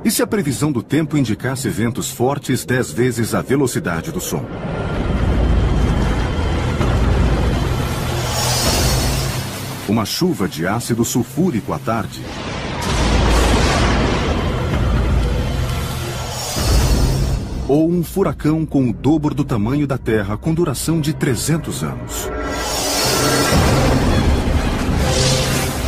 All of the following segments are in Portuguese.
E se a previsão do tempo indicasse ventos fortes 10 vezes a velocidade do som? Uma chuva de ácido sulfúrico à tarde. Ou um furacão com o dobro do tamanho da Terra com duração de 300 anos.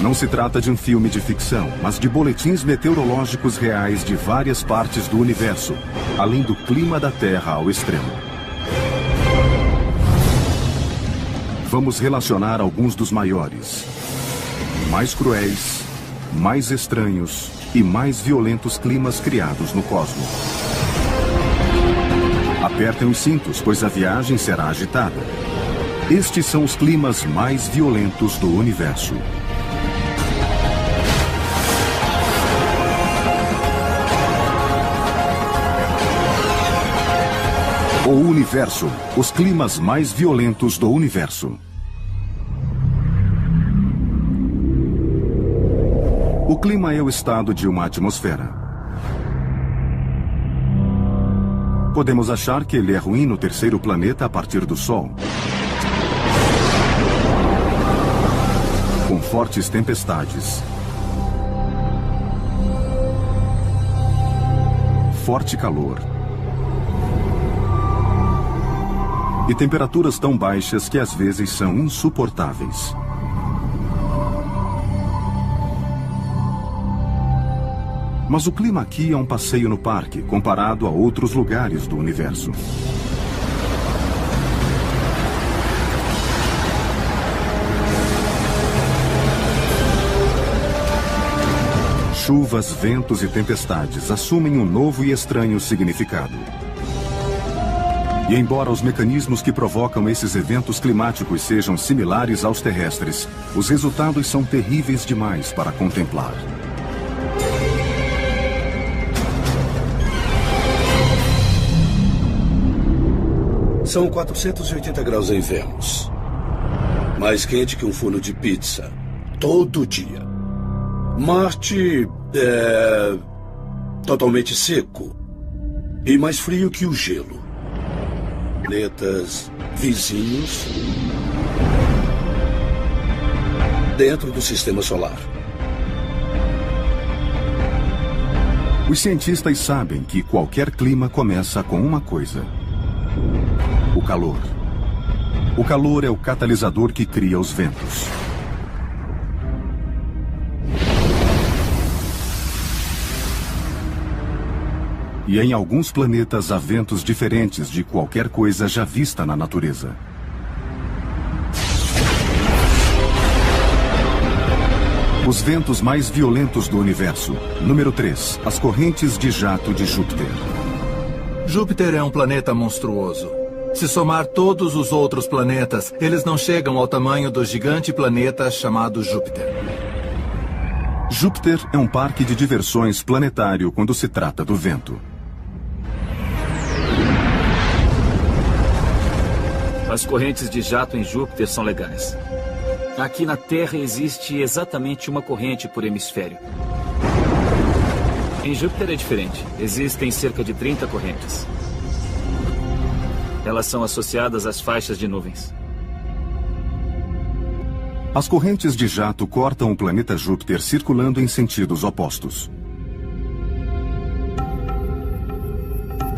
Não se trata de um filme de ficção, mas de boletins meteorológicos reais de várias partes do universo, além do clima da Terra ao extremo. Vamos relacionar alguns dos maiores, mais cruéis, mais estranhos e mais violentos climas criados no cosmos. Apertem os cintos, pois a viagem será agitada. Estes são os climas mais violentos do universo. O universo, os climas mais violentos do universo. O clima é o estado de uma atmosfera. Podemos achar que ele é ruim no terceiro planeta a partir do Sol. Com fortes tempestades. Forte calor. E temperaturas tão baixas que às vezes são insuportáveis. Mas o clima aqui é um passeio no parque, comparado a outros lugares do universo. Chuvas, ventos e tempestades assumem um novo e estranho significado. E embora os mecanismos que provocam esses eventos climáticos sejam similares aos terrestres, os resultados são terríveis demais para contemplar. São 480 graus em Vênus. Mais quente que um forno de pizza. Todo dia. Marte é totalmente seco. E mais frio que o gelo. Planetas vizinhos dentro do sistema solar. Os cientistas sabem que qualquer clima começa com uma coisa: o calor. O calor é o catalisador que cria os ventos. E em alguns planetas há ventos diferentes de qualquer coisa já vista na natureza. Os ventos mais violentos do universo. Número 3. As correntes de jato de Júpiter. Júpiter é um planeta monstruoso. Se somar todos os outros planetas, eles não chegam ao tamanho do gigante planeta chamado Júpiter. Júpiter é um parque de diversões planetário quando se trata do vento. As correntes de jato em Júpiter são legais. Aqui na Terra existe exatamente uma corrente por hemisfério. Em Júpiter é diferente. Existem cerca de 30 correntes. Elas são associadas às faixas de nuvens. As correntes de jato cortam o planeta Júpiter circulando em sentidos opostos.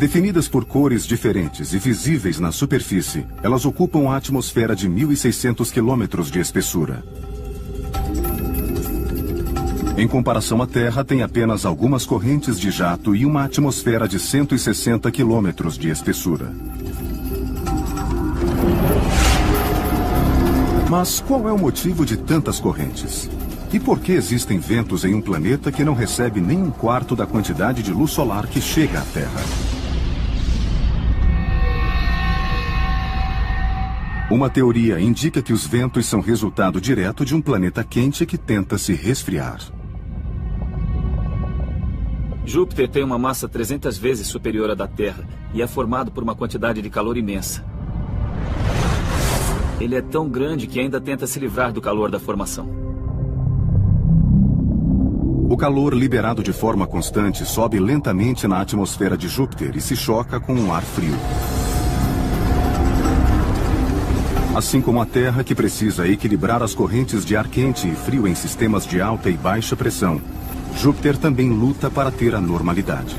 Definidas por cores diferentes e visíveis na superfície, elas ocupam a atmosfera de 1.600 quilômetros de espessura. Em comparação à Terra, tem apenas algumas correntes de jato e uma atmosfera de 160 quilômetros de espessura. Mas qual é o motivo de tantas correntes? E por que existem ventos em um planeta que não recebe nem um quarto da quantidade de luz solar que chega à Terra? Uma teoria indica que os ventos são resultado direto de um planeta quente que tenta se resfriar. Júpiter tem uma massa 300 vezes superior à da Terra e é formado por uma quantidade de calor imensa. Ele é tão grande que ainda tenta se livrar do calor da formação. O calor liberado de forma constante sobe lentamente na atmosfera de Júpiter e se choca com um ar frio. Assim como a Terra, que precisa equilibrar as correntes de ar quente e frio em sistemas de alta e baixa pressão, Júpiter também luta para ter a normalidade.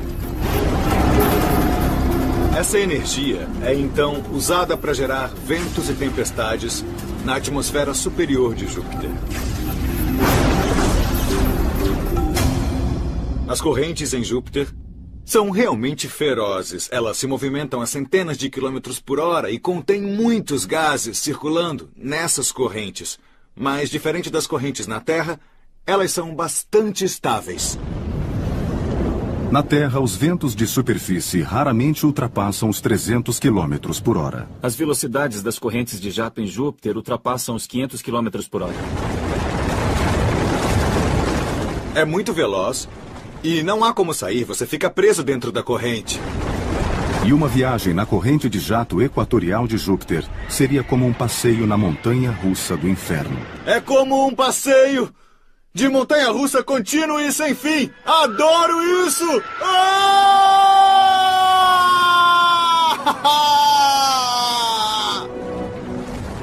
Essa energia é então usada para gerar ventos e tempestades na atmosfera superior de Júpiter. As correntes em Júpiter são realmente ferozes. Elas se movimentam a centenas de quilômetros por hora e contêm muitos gases circulando nessas correntes. Mas, diferente das correntes na Terra, elas são bastante estáveis. Na Terra, os ventos de superfície raramente ultrapassam os 300 km por hora. As velocidades das correntes de jato em Júpiter ultrapassam os 500 km por hora. É muito veloz e não há como sair. Você fica preso dentro da corrente. E uma viagem na corrente de jato equatorial de Júpiter seria como um passeio na montanha-russa do inferno. É como um passeio de montanha-russa contínuo e sem fim. Adoro isso!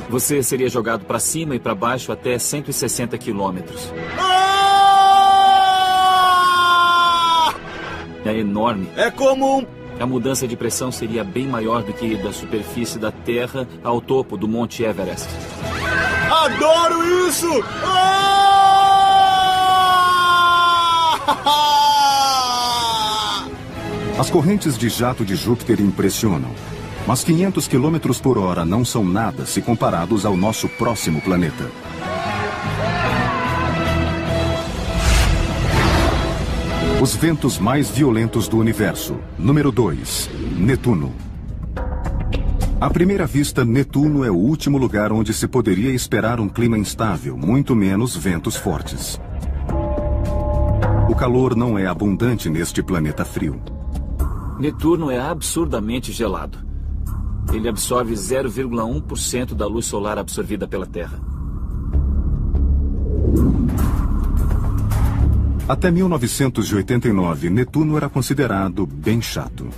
Você seria jogado para cima e para baixo até 160 quilômetros. É enorme. É como A mudança de pressão seria bem maior do que da superfície da Terra ao topo do Monte Everest. Adoro isso! As correntes de jato de Júpiter impressionam, mas 500 km por hora não são nada se comparados ao nosso próximo planeta. Os ventos mais violentos do universo. Número 2. Netuno. À primeira vista, Netuno é o último lugar onde se poderia esperar um clima instável, muito menos ventos fortes. O calor não é abundante neste planeta frio. Netuno é absurdamente gelado. Ele absorve 0,1% da luz solar absorvida pela Terra. Até 1989, Netuno era considerado bem chato.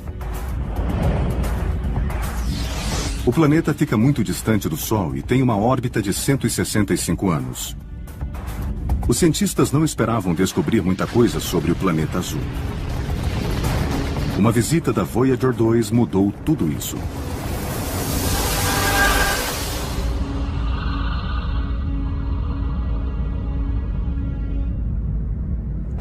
O planeta fica muito distante do Sol e tem uma órbita de 165 anos. Os cientistas não esperavam descobrir muita coisa sobre o planeta azul. Uma visita da Voyager 2 mudou tudo isso.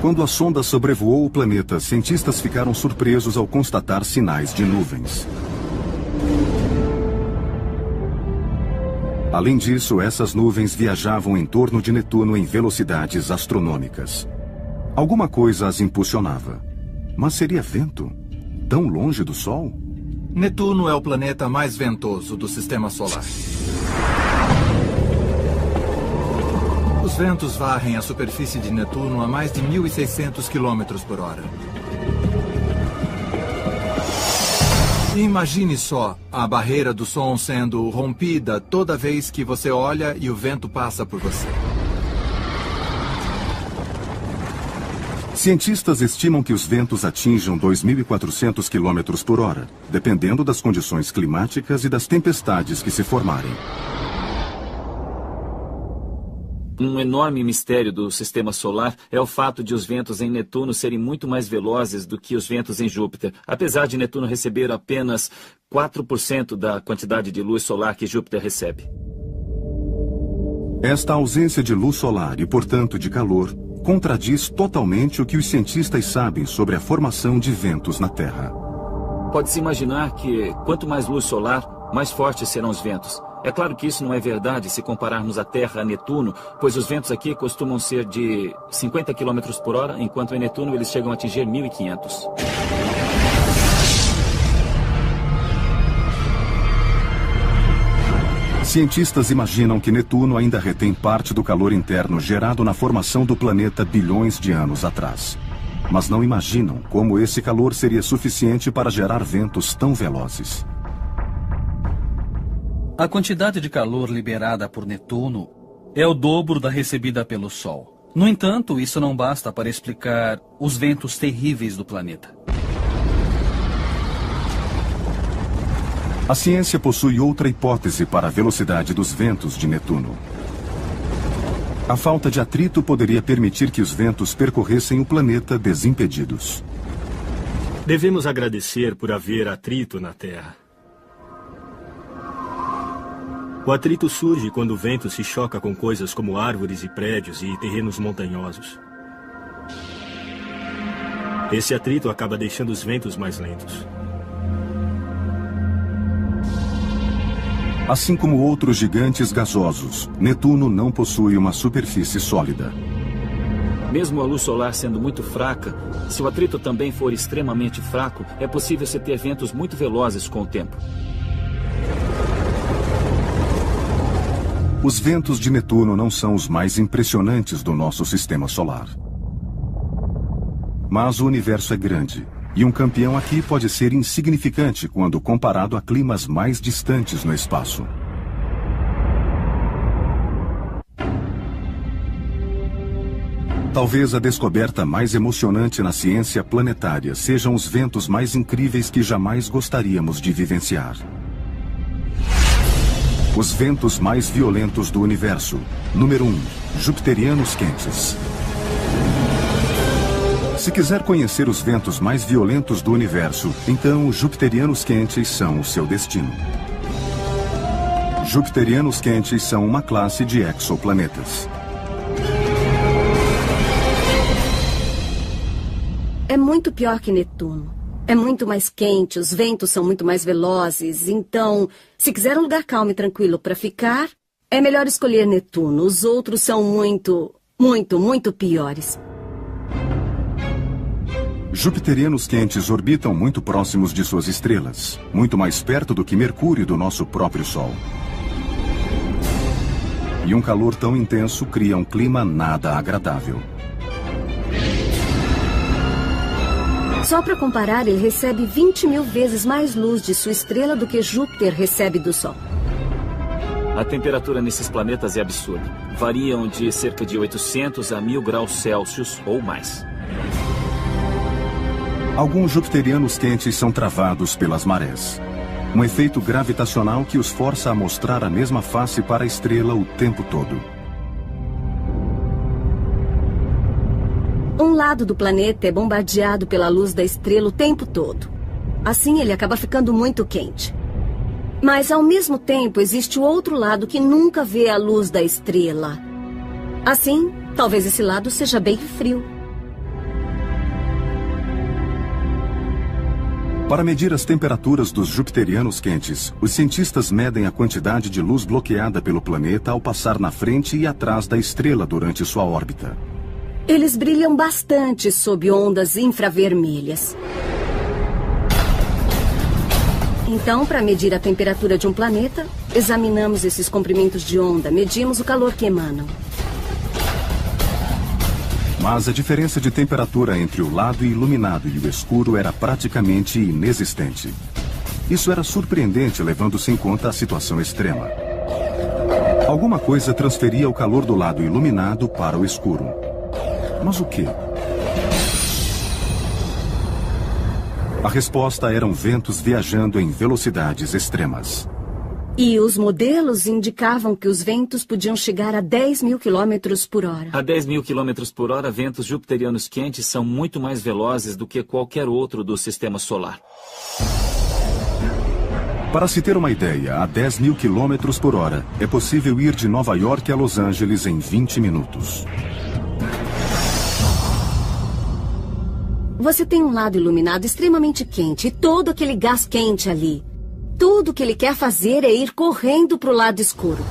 Quando a sonda sobrevoou o planeta, cientistas ficaram surpresos ao constatar sinais de nuvens. Além disso, essas nuvens viajavam em torno de Netuno em velocidades astronômicas. Alguma coisa as impulsionava. Mas seria vento? Tão longe do Sol? Netuno é o planeta mais ventoso do Sistema Solar. Os ventos varrem a superfície de Netuno a mais de 1.600 km por hora. Imagine só a barreira do som sendo rompida toda vez que você olha e o vento passa por você. Cientistas estimam que os ventos atinjam 2.400 km por hora, dependendo das condições climáticas e das tempestades que se formarem. Um enorme mistério do Sistema Solar é o fato de os ventos em Netuno serem muito mais velozes do que os ventos em Júpiter, apesar de Netuno receber apenas 4% da quantidade de luz solar que Júpiter recebe. Esta ausência de luz solar e, portanto, de calor, contradiz totalmente o que os cientistas sabem sobre a formação de ventos na Terra. Pode-se imaginar que, quanto mais luz solar, mais fortes serão os ventos. É claro que isso não é verdade se compararmos a Terra a Netuno, pois os ventos aqui costumam ser de 50 km por hora, enquanto em Netuno eles chegam a atingir 1.500. Cientistas imaginam que Netuno ainda retém parte do calor interno gerado na formação do planeta bilhões de anos atrás. Mas não imaginam como esse calor seria suficiente para gerar ventos tão velozes. A quantidade de calor liberada por Netuno é o dobro da recebida pelo Sol. No entanto, isso não basta para explicar os ventos terríveis do planeta. A ciência possui outra hipótese para a velocidade dos ventos de Netuno. A falta de atrito poderia permitir que os ventos percorressem o planeta desimpedidos. Devemos agradecer por haver atrito na Terra. O atrito surge quando o vento se choca com coisas como árvores e prédios e terrenos montanhosos. Esse atrito acaba deixando os ventos mais lentos. Assim como outros gigantes gasosos, Netuno não possui uma superfície sólida. Mesmo a luz solar sendo muito fraca, se o atrito também for extremamente fraco, é possível se ter ventos muito velozes com o tempo. Os ventos de Netuno não são os mais impressionantes do nosso sistema solar. Mas o universo é grande, e um campeão aqui pode ser insignificante quando comparado a climas mais distantes no espaço. Talvez a descoberta mais emocionante na ciência planetária sejam os ventos mais incríveis que jamais gostaríamos de vivenciar. Os ventos mais violentos do universo. Número 1. Jupiterianos quentes. Se quiser conhecer os ventos mais violentos do universo, então os jupiterianos quentes são o seu destino. Jupiterianos quentes são uma classe de exoplanetas. É muito pior que Netuno. É muito mais quente, os ventos são muito mais velozes. Então, se quiser um lugar calmo e tranquilo para ficar, é melhor escolher Netuno. Os outros são muito piores. Jupiterianos quentes orbitam muito próximos de suas estrelas, muito mais perto do que Mercúrio do nosso próprio Sol. E um calor tão intenso cria um clima nada agradável. Só para comparar, ele recebe 20.000 vezes mais luz de sua estrela do que Júpiter recebe do Sol. A temperatura nesses planetas é absurda. Variam de cerca de 800 a 1.000 graus Celsius ou mais. Alguns jupiterianos quentes são travados pelas marés. Um efeito gravitacional que os força a mostrar a mesma face para a estrela o tempo todo. Um lado do planeta é bombardeado pela luz da estrela o tempo todo. Assim, ele acaba ficando muito quente. Mas, ao mesmo tempo, existe o outro lado que nunca vê a luz da estrela. Assim, talvez esse lado seja bem frio. Para medir as temperaturas dos jupiterianos quentes, os cientistas medem a quantidade de luz bloqueada pelo planeta ao passar na frente e atrás da estrela durante sua órbita. Eles brilham bastante sob ondas infravermelhas. Então, para medir a temperatura de um planeta, examinamos esses comprimentos de onda, medimos o calor que emanam. Mas a diferença de temperatura entre o lado iluminado e o escuro era praticamente inexistente. Isso era surpreendente, levando-se em conta a situação extrema. Alguma coisa transferia o calor do lado iluminado para o escuro. Mas o quê? A resposta eram ventos viajando em velocidades extremas. E os modelos indicavam que os ventos podiam chegar a 10.000 km por hora. A 10.000 km por hora, ventos jupiterianos quentes são muito mais velozes do que qualquer outro do sistema solar. Para se ter uma ideia, a 10.000 km por hora, é possível ir de Nova York a Los Angeles em 20 minutos. Você tem um lado iluminado extremamente quente e todo aquele gás quente ali. Tudo que ele quer fazer é ir correndo para o lado escuro.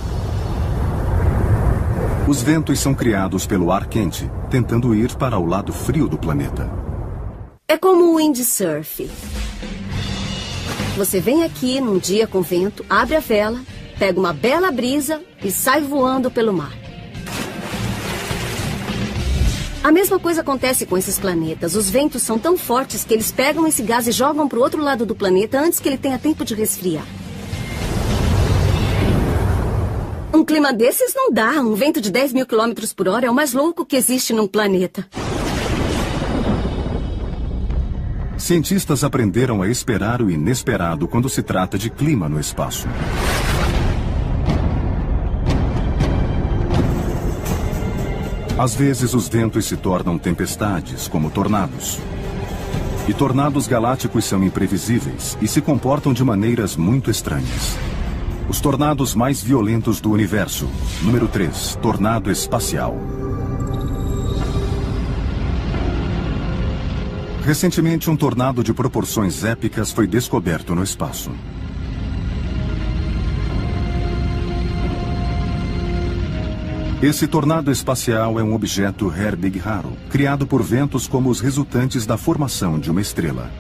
Os ventos são criados pelo ar quente, tentando ir para o lado frio do planeta. É como o windsurf. Você vem aqui num dia com vento, abre a vela, pega uma bela brisa e sai voando pelo mar. A mesma coisa acontece com esses planetas. Os ventos são tão fortes que eles pegam esse gás e jogam para o outro lado do planeta antes que ele tenha tempo de resfriar. Um clima desses não dá. Um vento de 10.000 quilômetros por hora é o mais louco que existe num planeta. Cientistas aprenderam a esperar o inesperado quando se trata de clima no espaço. Às vezes, os ventos se tornam tempestades, como tornados. E tornados galácticos são imprevisíveis e se comportam de maneiras muito estranhas. Os tornados mais violentos do universo. Número 3, tornado espacial. Recentemente, um tornado de proporções épicas foi descoberto no espaço. Esse tornado espacial é um objeto Herbig raro, criado por ventos como os resultantes da formação de uma estrela.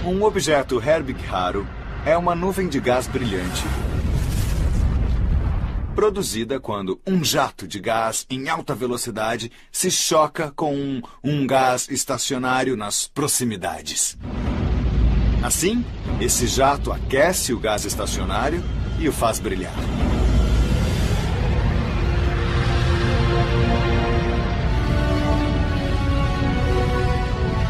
Um objeto Herbig raro é uma nuvem de gás brilhante, produzida quando um jato de gás em alta velocidade se choca com um gás estacionário nas proximidades. Assim, esse jato aquece o gás estacionário e o faz brilhar.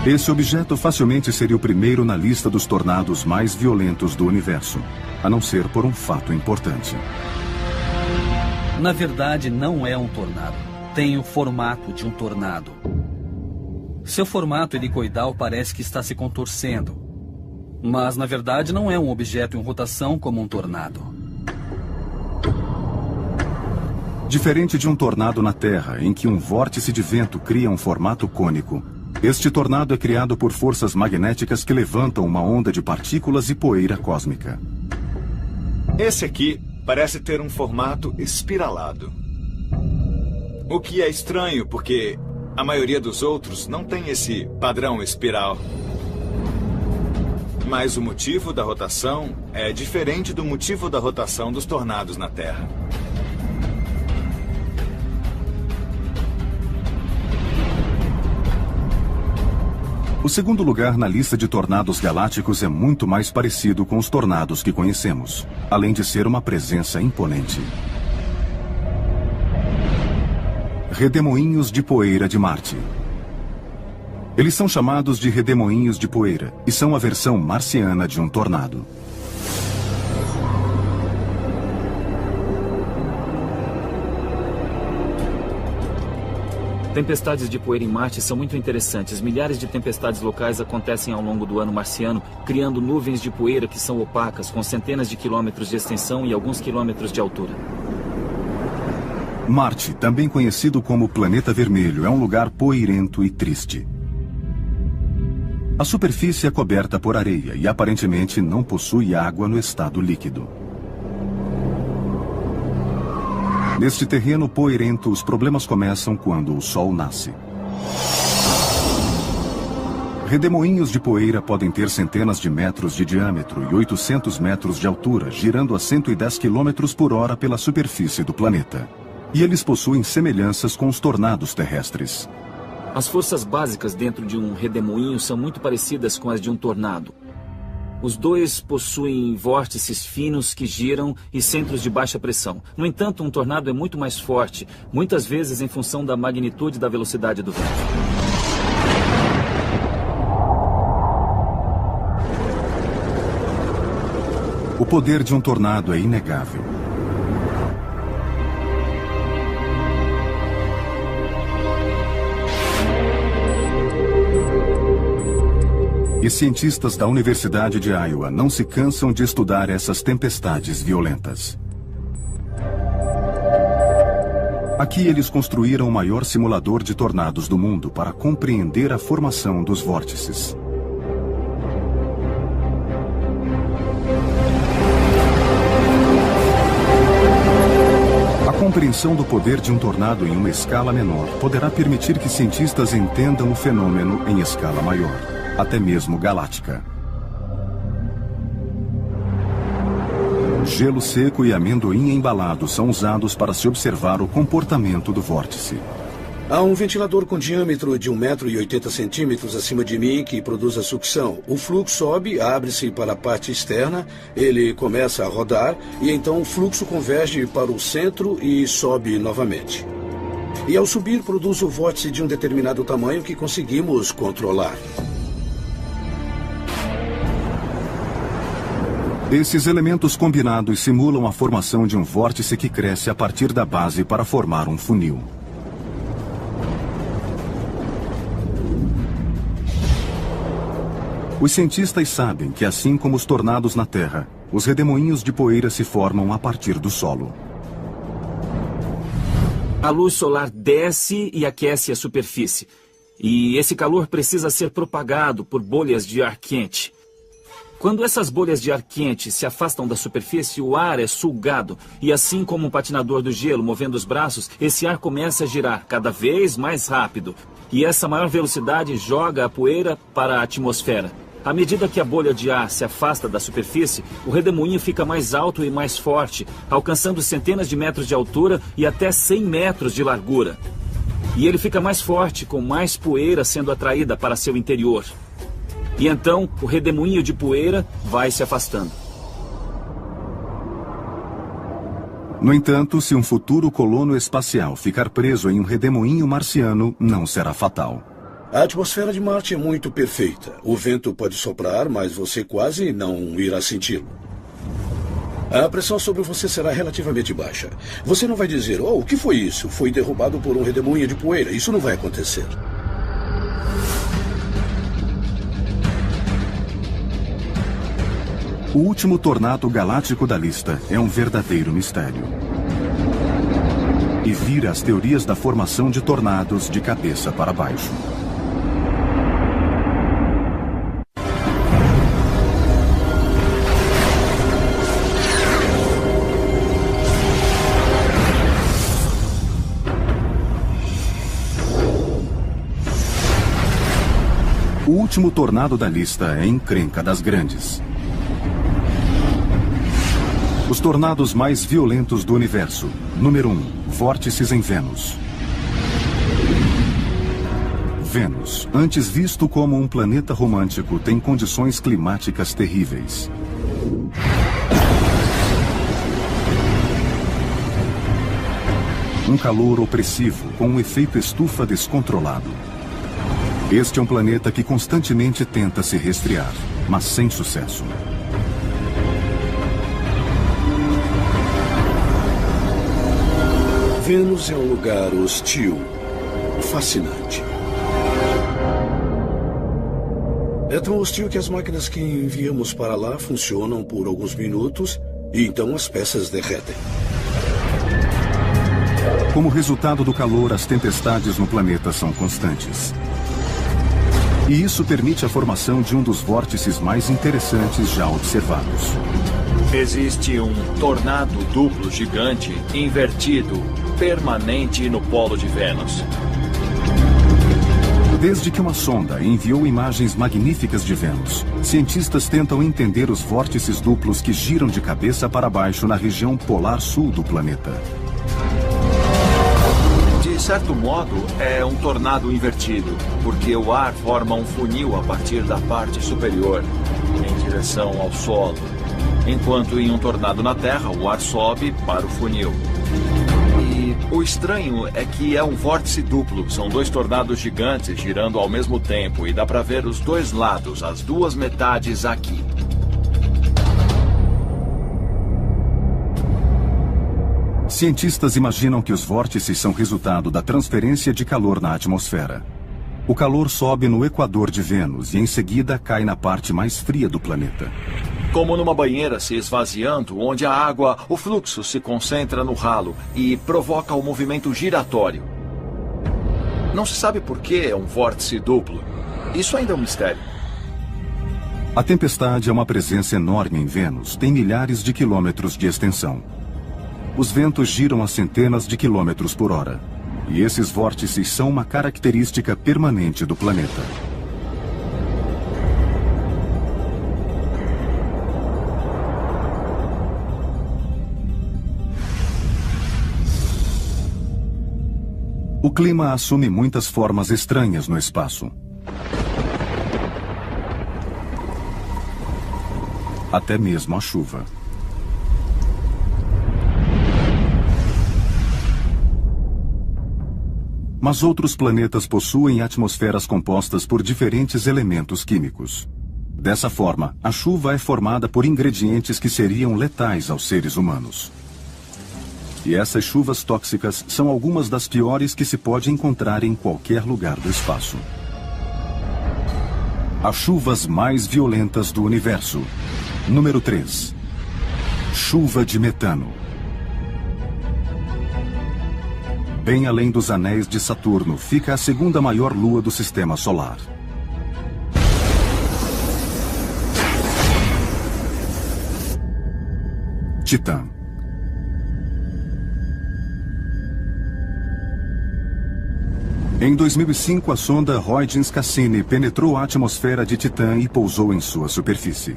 Esse objeto facilmente seria o primeiro na lista dos tornados mais violentos do universo, a não ser por um fato importante. Na verdade, não é um tornado. Tem o formato de um tornado. Seu formato helicoidal parece que está se contorcendo. Mas, na verdade, não é um objeto em rotação como um tornado. Diferente de um tornado na Terra, em que um vórtice de vento cria um formato cônico, este tornado é criado por forças magnéticas que levantam uma onda de partículas e poeira cósmica. Esse aqui parece ter um formato espiralado. O que é estranho, porque a maioria dos outros não tem esse padrão espiral. Mas o motivo da rotação é diferente do motivo da rotação dos tornados na Terra. O segundo lugar na lista de tornados galácticos é muito mais parecido com os tornados que conhecemos, além de ser uma presença imponente. Redemoinhos de poeira de Marte. Eles são chamados de redemoinhos de poeira e são a versão marciana de um tornado. Tempestades de poeira em Marte são muito interessantes. Milhares de tempestades locais acontecem ao longo do ano marciano, criando nuvens de poeira que são opacas, com centenas de quilômetros de extensão e alguns quilômetros de altura. Marte, também conhecido como Planeta Vermelho, é um lugar poeirento e triste. A superfície é coberta por areia e aparentemente não possui água no estado líquido. Neste terreno poeirento, os problemas começam quando o Sol nasce. Redemoinhos de poeira podem ter centenas de metros de diâmetro e 800 metros de altura, girando a 110 km por hora pela superfície do planeta. E eles possuem semelhanças com os tornados terrestres. As forças básicas dentro de um redemoinho são muito parecidas com as de um tornado. Os dois possuem vórtices finos que giram e centros de baixa pressão. No entanto, um tornado é muito mais forte, muitas vezes em função da magnitude da velocidade do vento. O poder de um tornado é inegável. E cientistas da Universidade de Iowa não se cansam de estudar essas tempestades violentas. Aqui eles construíram o maior simulador de tornados do mundo para compreender a formação dos vórtices. A compreensão do poder de um tornado em uma escala menor poderá permitir que cientistas entendam o fenômeno em escala maior, até mesmo galáctica. Gelo seco e amendoim embalado são usados para se observar o comportamento do vórtice. Há um ventilador com diâmetro de 1,80 m acima de mim que produz a sucção. O fluxo sobe, abre-se para a parte externa, ele começa a rodar e então o fluxo converge para o centro e sobe novamente. E ao subir, produz o vórtice de um determinado tamanho que conseguimos controlar. Esses elementos combinados simulam a formação de um vórtice que cresce a partir da base para formar um funil. Os cientistas sabem que, assim como os tornados na Terra, os redemoinhos de poeira se formam a partir do solo. A luz solar desce e aquece a superfície. E esse calor precisa ser propagado por bolhas de ar quente. Quando essas bolhas de ar quente se afastam da superfície, o ar é sugado. E assim como um patinador do gelo movendo os braços, esse ar começa a girar cada vez mais rápido. E essa maior velocidade joga a poeira para a atmosfera. À medida que a bolha de ar se afasta da superfície, o redemoinho fica mais alto e mais forte, alcançando centenas de metros de altura e até 100 metros de largura. E ele fica mais forte, com mais poeira sendo atraída para seu interior. E então, o redemoinho de poeira vai se afastando. No entanto, se um futuro colono espacial ficar preso em um redemoinho marciano, não será fatal. A atmosfera de Marte é muito perfeita. O vento pode soprar, mas você quase não irá senti-lo. A pressão sobre você será relativamente baixa. Você não vai dizer, oh, o que foi isso? Foi derrubado por um redemoinho de poeira. Isso não vai acontecer. O último tornado galáctico da lista é um verdadeiro mistério. E vira as teorias da formação de tornados de cabeça para baixo. O último tornado da lista é a encrenca das grandes. Os tornados mais violentos do universo. Número 1. Vórtices em Vênus. Vênus, antes visto como um planeta romântico, tem condições climáticas terríveis. Um calor opressivo com um efeito estufa descontrolado. Este é um planeta que constantemente tenta se resfriar, mas sem sucesso. Vênus é um lugar hostil, fascinante. É tão hostil que as máquinas que enviamos para lá funcionam por alguns minutos e então as peças derretem. Como resultado do calor, as tempestades no planeta são constantes. E isso permite a formação de um dos vórtices mais interessantes já observados. Existe um tornado duplo gigante, invertido, permanente no polo de Vênus. Desde que uma sonda enviou imagens magníficas de Vênus, cientistas tentam entender os vórtices duplos que giram de cabeça para baixo na região polar sul do planeta. De certo modo, é um tornado invertido, porque o ar forma um funil a partir da parte superior, em direção ao solo, enquanto em um tornado na Terra, o ar sobe para o funil. E o estranho é que é um vórtice duplo, são dois tornados gigantes girando ao mesmo tempo, e dá para ver os dois lados, as duas metades aqui. Cientistas imaginam que os vórtices são resultado da transferência de calor na atmosfera. O calor sobe no equador de Vênus e em seguida cai na parte mais fria do planeta. Como numa banheira se esvaziando, onde a água, o fluxo se concentra no ralo e provoca o movimento giratório. Não se sabe por que é um vórtice duplo. Isso ainda é um mistério. A tempestade é uma presença enorme em Vênus, tem milhares de quilômetros de extensão. Os ventos giram a centenas de quilômetros por hora. E esses vórtices são uma característica permanente do planeta. O clima assume muitas formas estranhas no espaço. Até mesmo a chuva. Mas outros planetas possuem atmosferas compostas por diferentes elementos químicos. Dessa forma, a chuva é formada por ingredientes que seriam letais aos seres humanos. E essas chuvas tóxicas são algumas das piores que se pode encontrar em qualquer lugar do espaço. As chuvas mais violentas do universo. Número 3. Chuva de metano. Bem além dos anéis de Saturno, fica a segunda maior lua do Sistema Solar. Titã. Em 2005, a sonda Huygens-Cassini penetrou a atmosfera de Titã e pousou em sua superfície.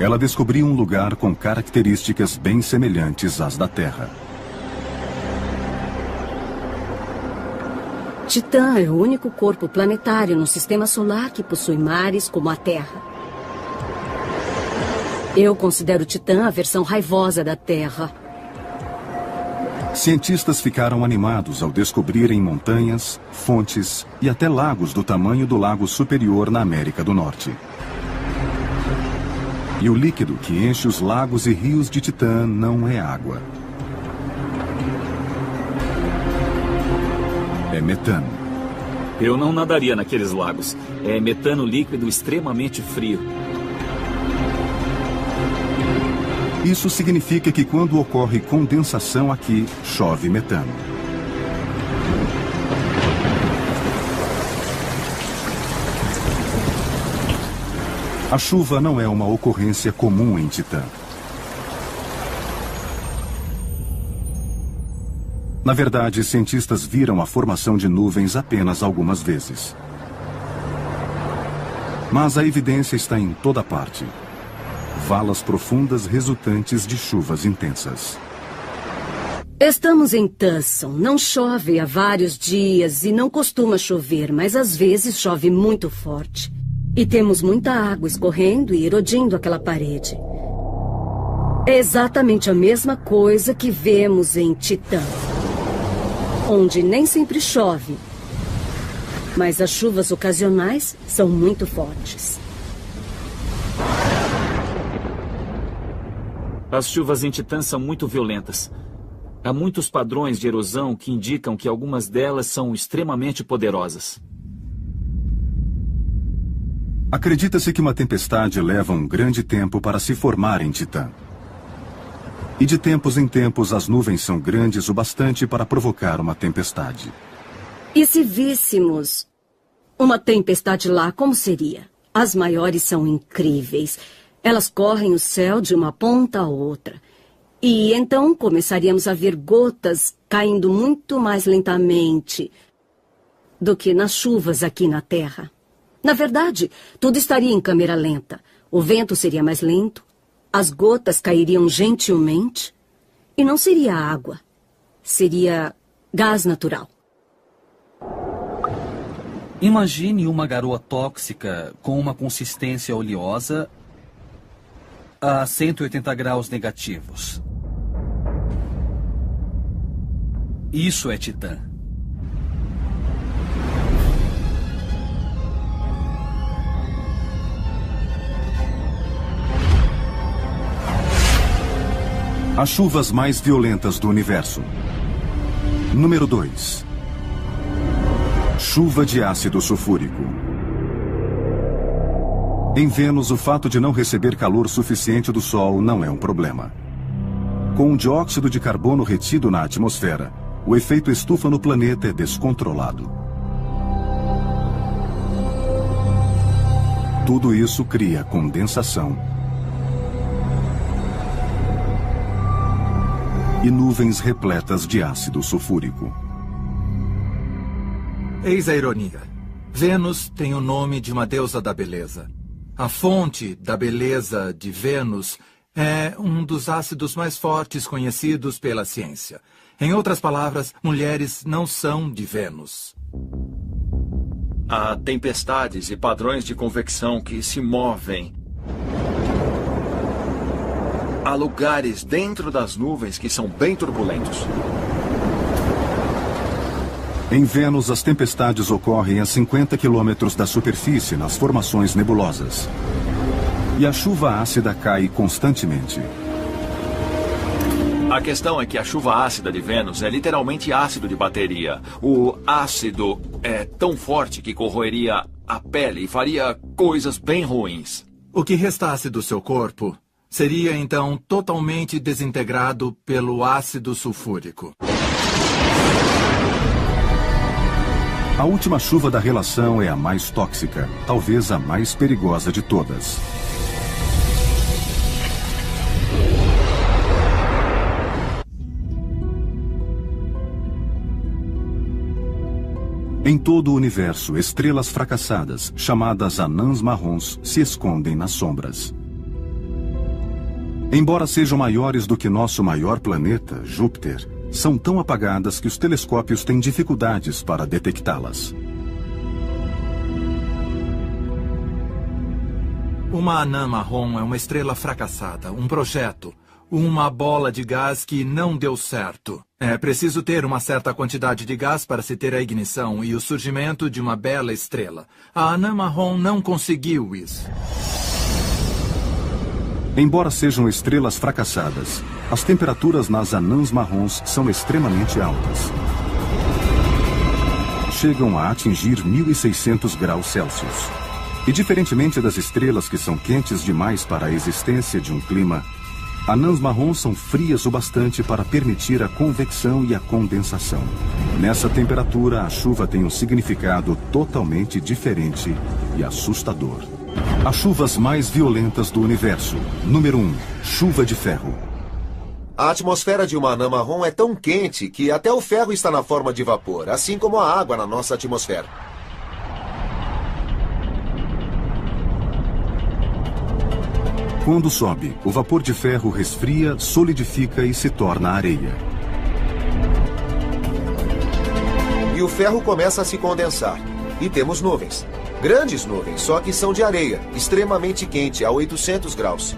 Ela descobriu um lugar com características bem semelhantes às da Terra. Titã é o único corpo planetário no Sistema Solar que possui mares como a Terra. Eu considero Titã a versão raivosa da Terra. Cientistas ficaram animados ao descobrirem montanhas, fontes e até lagos do tamanho do Lago Superior na América do Norte. E o líquido que enche os lagos e rios de Titã não é água. É metano. Eu não nadaria naqueles lagos. É metano líquido extremamente frio. Isso significa que quando ocorre condensação aqui, chove metano. A chuva não é uma ocorrência comum em Titã. Na verdade, cientistas viram a formação de nuvens apenas algumas vezes. Mas a evidência está em toda parte. Valas profundas resultantes de chuvas intensas. Estamos em Tucson. Não chove há vários dias e não costuma chover, mas às vezes chove muito forte. E temos muita água escorrendo e erodindo aquela parede. É exatamente a mesma coisa que vemos em Titã, onde nem sempre chove, mas as chuvas ocasionais são muito fortes. As chuvas em Titã são muito violentas. Há muitos padrões de erosão que indicam que algumas delas são extremamente poderosas. Acredita-se que uma tempestade leva um grande tempo para se formar em Titã. E de tempos em tempos as nuvens são grandes o bastante para provocar uma tempestade. E se víssemos uma tempestade lá, como seria? As maiores são incríveis. Elas correm o céu de uma ponta a outra. E então começaríamos a ver gotas caindo muito mais lentamente do que nas chuvas aqui na Terra. Na verdade, tudo estaria em câmera lenta. O vento seria mais lento, as gotas cairiam gentilmente e não seria água. Seria gás natural. Imagine uma garoa tóxica com uma consistência oleosa a 180 graus negativos. Isso é Titã. As chuvas mais violentas do universo. Número 2. Chuva de ácido sulfúrico. Em Vênus, o fato de não receber calor suficiente do Sol não é um problema. Com o dióxido de carbono retido na atmosfera, o efeito estufa no planeta é descontrolado. Tudo isso cria condensação e nuvens repletas de ácido sulfúrico. Eis a ironia. Vênus tem o nome de uma deusa da beleza. A fonte da beleza de Vênus é um dos ácidos mais fortes conhecidos pela ciência. Em outras palavras, mulheres não são de Vênus. Há tempestades e padrões de convecção que se movem. Há lugares dentro das nuvens que são bem turbulentos. Em Vênus, as tempestades ocorrem a 50 quilômetros da superfície nas formações nebulosas. E a chuva ácida cai constantemente. A questão é que a chuva ácida de Vênus é literalmente ácido de bateria. O ácido é tão forte que corroeria a pele e faria coisas bem ruins. O que restasse do seu corpo seria, então, totalmente desintegrado pelo ácido sulfúrico. A última chuva da relação é a mais tóxica, talvez a mais perigosa de todas. Em todo o universo, estrelas fracassadas, chamadas anãs marrons, se escondem nas sombras. Embora sejam maiores do que nosso maior planeta, Júpiter, são tão apagadas que os telescópios têm dificuldades para detectá-las. Uma anã marrom é uma estrela fracassada, um projeto, uma bola de gás que não deu certo. É preciso ter uma certa quantidade de gás para se ter a ignição e o surgimento de uma bela estrela. A anã marrom não conseguiu isso. Embora sejam estrelas fracassadas, as temperaturas nas anãs marrons são extremamente altas. Chegam a atingir 1.600 graus Celsius. E diferentemente das estrelas que são quentes demais para a existência de um clima, anãs marrons são frias o bastante para permitir a convecção e a condensação. Nessa temperatura, a chuva tem um significado totalmente diferente e assustador. As chuvas mais violentas do universo. Número 1. Chuva de ferro. A atmosfera de uma anã marrom é tão quente que até o ferro está na forma de vapor, assim como a água na nossa atmosfera. Quando sobe, o vapor de ferro resfria, solidifica e se torna areia. E o ferro começa a se condensar. E temos nuvens. Grandes nuvens, só que são de areia, extremamente quente, a 800 graus.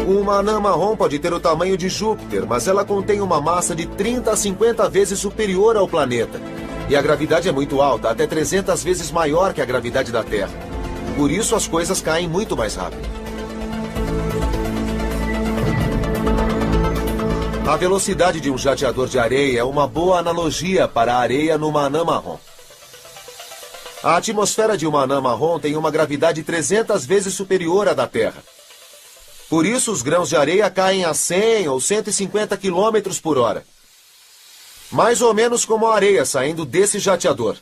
Uma anã marrom pode ter o tamanho de Júpiter, mas ela contém uma massa de 30 a 50 vezes superior ao planeta. E a gravidade é muito alta, até 300 vezes maior que a gravidade da Terra. Por isso as coisas caem muito mais rápido. A velocidade de um jateador de areia é uma boa analogia para a areia numa anã marrom. A atmosfera de uma anã marrom tem uma gravidade 300 vezes superior à da Terra. Por isso, os grãos de areia caem a 100 ou 150 km por hora. Mais ou menos como a areia saindo desse jateador.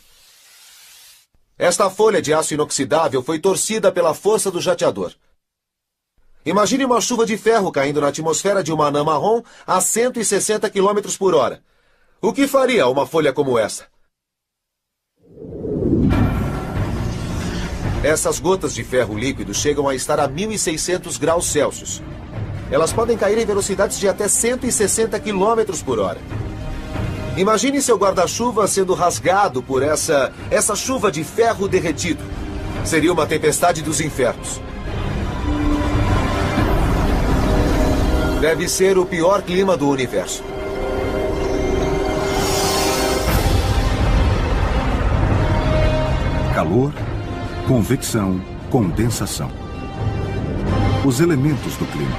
Esta folha de aço inoxidável foi torcida pela força do jateador. Imagine uma chuva de ferro caindo na atmosfera de uma anã marrom a 160 km por hora. O que faria uma folha como essa? Essas gotas de ferro líquido chegam a estar a 1.600 graus Celsius. Elas podem cair em velocidades de até 160 km por hora. Imagine seu guarda-chuva sendo rasgado por essa chuva de ferro derretido. Seria uma tempestade dos infernos. Deve ser o pior clima do universo. Calor, convecção, condensação. Os elementos do clima.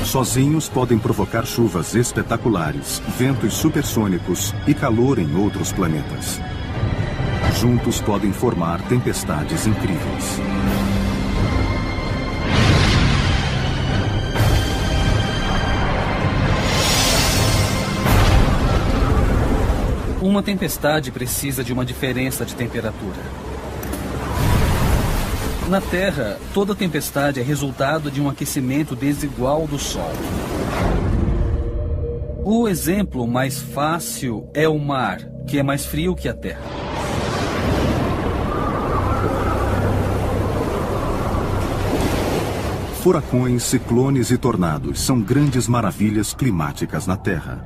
Sozinhos podem provocar chuvas espetaculares, ventos supersônicos e calor em outros planetas. Juntos podem formar tempestades incríveis. Uma tempestade precisa de uma diferença de temperatura. Na Terra, toda tempestade é resultado de um aquecimento desigual do Sol. O exemplo mais fácil é o mar, que é mais frio que a Terra. Furacões, ciclones e tornados são grandes maravilhas climáticas na Terra.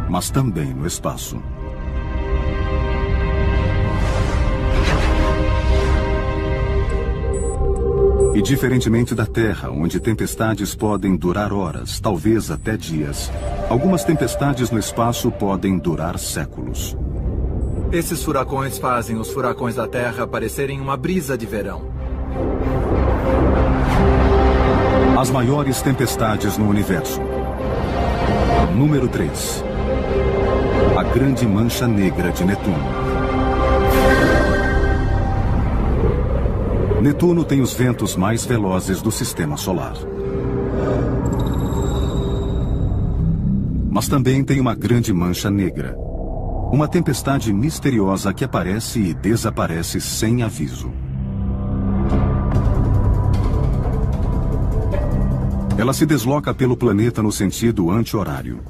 Mas também no espaço. E diferentemente da Terra, onde tempestades podem durar horas, talvez até dias, algumas tempestades no espaço podem durar séculos. Esses furacões fazem os furacões da Terra parecerem uma brisa de verão. As maiores tempestades no universo. Número 3. A Grande Mancha Negra de Netuno. Netuno tem os ventos mais velozes do Sistema Solar. Mas também tem uma grande mancha negra. Uma tempestade misteriosa que aparece e desaparece sem aviso. Ela se desloca pelo planeta no sentido anti-horário.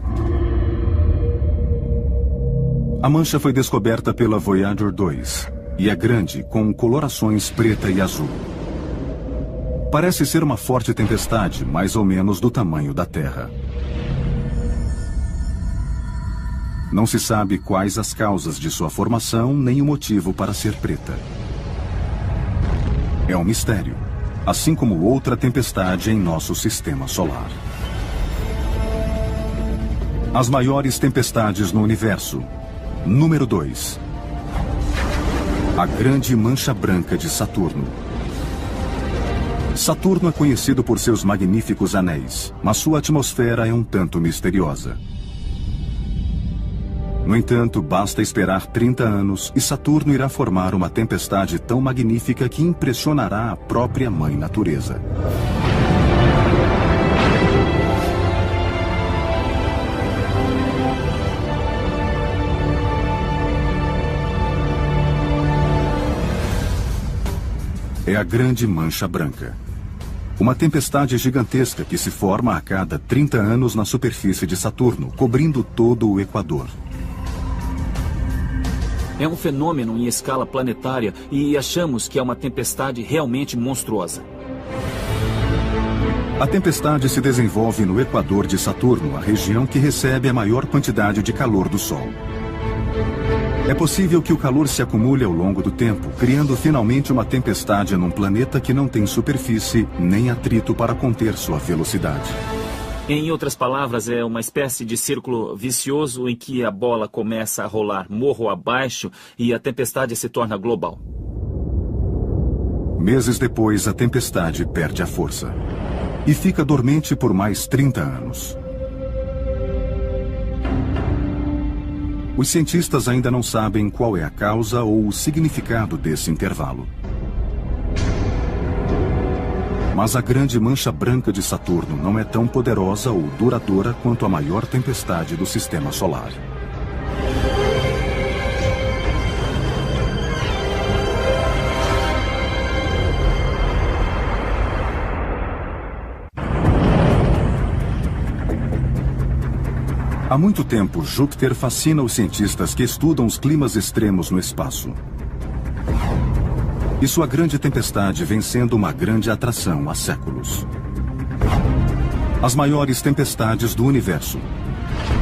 A mancha foi descoberta pela Voyager 2 e é grande, com colorações preta e azul. Parece ser uma forte tempestade, mais ou menos do tamanho da Terra. Não se sabe quais as causas de sua formação, nem o motivo para ser preta. É um mistério, assim como outra tempestade em nosso sistema solar. As maiores tempestades no universo. Número 2. A Grande Mancha Branca de Saturno. Saturno é conhecido por seus magníficos anéis, mas sua atmosfera é um tanto misteriosa. No entanto, basta esperar 30 anos e Saturno irá formar uma tempestade tão magnífica que impressionará a própria Mãe Natureza. É a Grande Mancha Branca. Uma tempestade gigantesca que se forma a cada 30 anos na superfície de Saturno, cobrindo todo o Equador. É um fenômeno em escala planetária e achamos que é uma tempestade realmente monstruosa. A tempestade se desenvolve no Equador de Saturno, a região que recebe a maior quantidade de calor do Sol. É possível que o calor se acumule ao longo do tempo, criando finalmente uma tempestade num planeta que não tem superfície nem atrito para conter sua velocidade. Em outras palavras, é uma espécie de círculo vicioso em que a bola começa a rolar morro abaixo e a tempestade se torna global. Meses depois, a tempestade perde a força e fica dormente por mais 30 anos. Os cientistas ainda não sabem qual é a causa ou o significado desse intervalo. Mas a Grande Mancha Branca de Saturno não é tão poderosa ou duradoura quanto a maior tempestade do Sistema Solar. Há muito tempo, Júpiter fascina os cientistas que estudam os climas extremos no espaço. E sua grande tempestade vem sendo uma grande atração há séculos. As maiores tempestades do universo.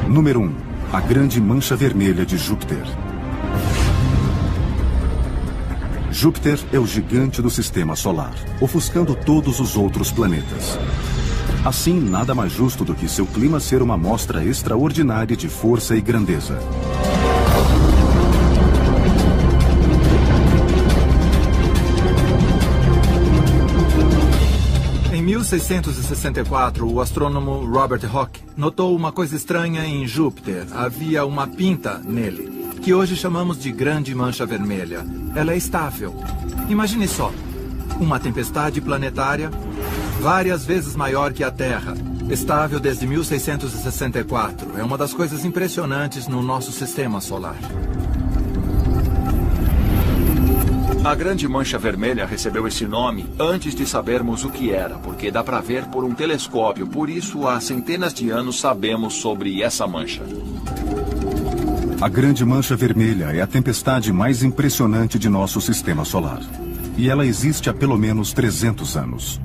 Número 1. A Grande Mancha Vermelha de Júpiter. Júpiter é o gigante do Sistema Solar, ofuscando todos os outros planetas. Assim, nada mais justo do que seu clima ser uma mostra extraordinária de força e grandeza. Em 1664, o astrônomo Robert Hooke notou uma coisa estranha em Júpiter. Havia uma pinta nele, que hoje chamamos de Grande Mancha Vermelha. Ela é estável. Imagine só, uma tempestade planetária várias vezes maior que a Terra, estável desde 1664. É uma das coisas impressionantes no nosso sistema solar. A Grande Mancha Vermelha recebeu esse nome antes de sabermos o que era, porque dá para ver por um telescópio. Por isso, há centenas de anos sabemos sobre essa mancha. A Grande Mancha Vermelha é a tempestade mais impressionante de nosso sistema solar. E ela existe há pelo menos 300 anos.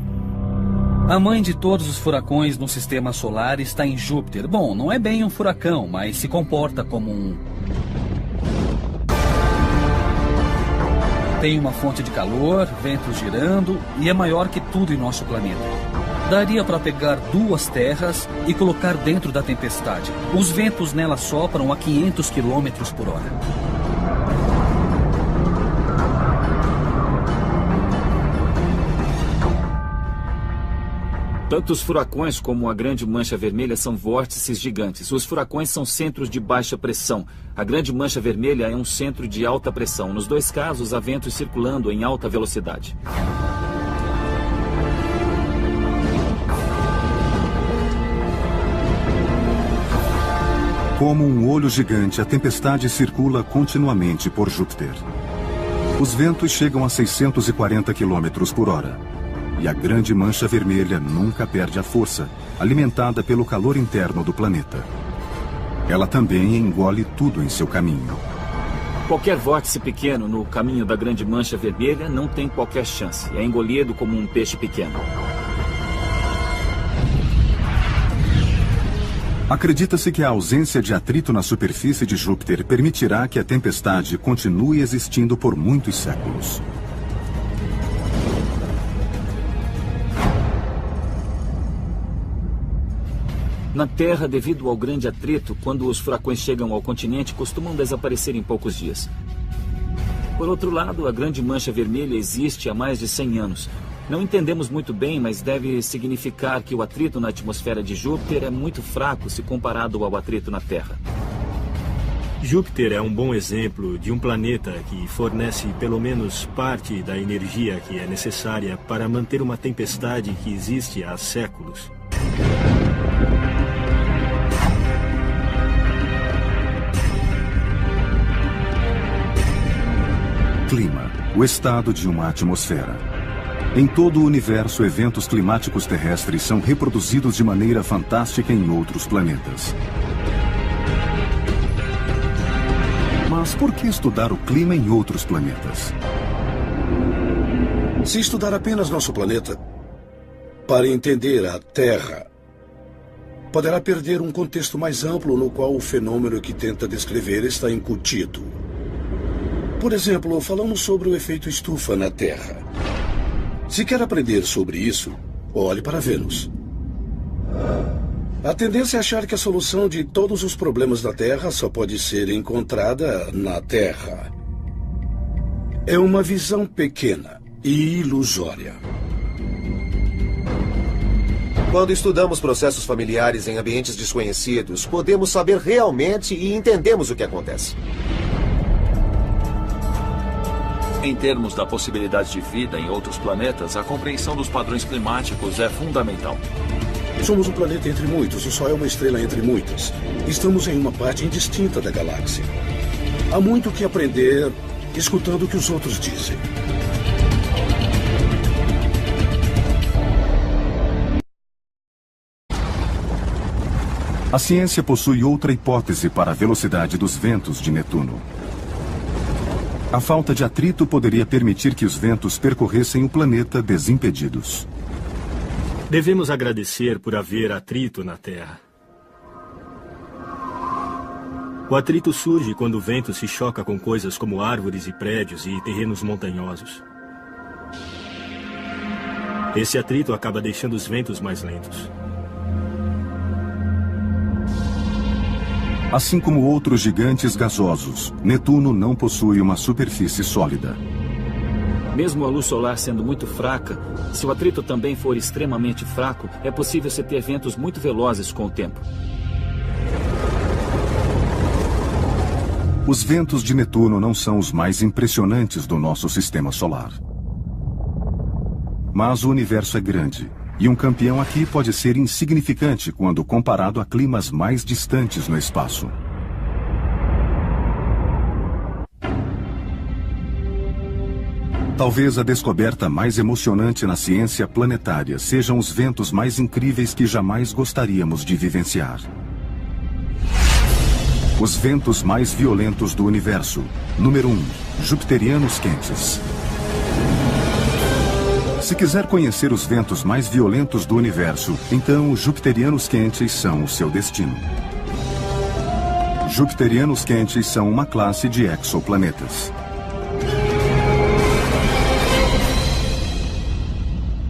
A mãe de todos os furacões no sistema solar está em Júpiter. Bom, não é bem um furacão, mas se comporta como um... Tem uma fonte de calor, ventos girando e é maior que tudo em nosso planeta. Daria para pegar 2 terras e colocar dentro da tempestade. Os ventos nela sopram a 500 km por hora. Tanto os furacões como a Grande Mancha Vermelha são vórtices gigantes. Os furacões são centros de baixa pressão. A Grande Mancha Vermelha é um centro de alta pressão. Nos 2 casos, há ventos circulando em alta velocidade. Como um olho gigante, a tempestade circula continuamente por Júpiter. Os ventos chegam a 640 km por hora. E a Grande Mancha Vermelha nunca perde a força, alimentada pelo calor interno do planeta. Ela também engole tudo em seu caminho. Qualquer vórtice pequeno no caminho da Grande Mancha Vermelha não tem qualquer chance. É engolido como um peixe pequeno. Acredita-se que a ausência de atrito na superfície de Júpiter permitirá que a tempestade continue existindo por muitos séculos. Na Terra, devido ao grande atrito, quando os furacões chegam ao continente, costumam desaparecer em poucos dias. Por outro lado, a Grande Mancha Vermelha existe há mais de 100 anos. Não entendemos muito bem, mas deve significar que o atrito na atmosfera de Júpiter é muito fraco se comparado ao atrito na Terra. Júpiter é um bom exemplo de um planeta que fornece pelo menos parte da energia que é necessária para manter uma tempestade que existe há séculos. Clima, o estado de uma atmosfera. Em todo o universo, eventos climáticos terrestres são reproduzidos de maneira fantástica em outros planetas. Mas por que estudar o clima em outros planetas? Se estudar apenas nosso planeta, para entender a Terra, poderá perder um contexto mais amplo no qual o fenômeno que tenta descrever está incutido. Por exemplo, falamos sobre o efeito estufa na Terra. Se quer aprender sobre isso, olhe para Vênus. A tendência é achar que a solução de todos os problemas da Terra só pode ser encontrada na Terra. É uma visão pequena e ilusória. Quando estudamos processos familiares em ambientes desconhecidos, podemos saber realmente e entendemos o que acontece. Em termos da possibilidade de vida em outros planetas, a compreensão dos padrões climáticos é fundamental. Somos um planeta entre muitos, o Sol é uma estrela entre muitas. Estamos em uma parte indistinta da galáxia. Há muito o que aprender escutando o que os outros dizem. A ciência possui outra hipótese para a velocidade dos ventos de Netuno. A falta de atrito poderia permitir que os ventos percorressem o planeta desimpedidos. Devemos agradecer por haver atrito na Terra. O atrito surge quando o vento se choca com coisas como árvores e prédios e terrenos montanhosos. Esse atrito acaba deixando os ventos mais lentos. Assim como outros gigantes gasosos, Netuno não possui uma superfície sólida. Mesmo a luz solar sendo muito fraca, se o atrito também for extremamente fraco, é possível se ter ventos muito velozes com o tempo. Os ventos de Netuno não são os mais impressionantes do nosso sistema solar. Mas o universo é grande, e um campeão aqui pode ser insignificante quando comparado a climas mais distantes no espaço. Talvez a descoberta mais emocionante na ciência planetária sejam os ventos mais incríveis que jamais gostaríamos de vivenciar. O Os ventos mais violentos do universo. Número 1. Jupiterianos quentes. Se quiser conhecer os ventos mais violentos do universo, então os jupiterianos quentes são o seu destino. Jupiterianos quentes são uma classe de exoplanetas.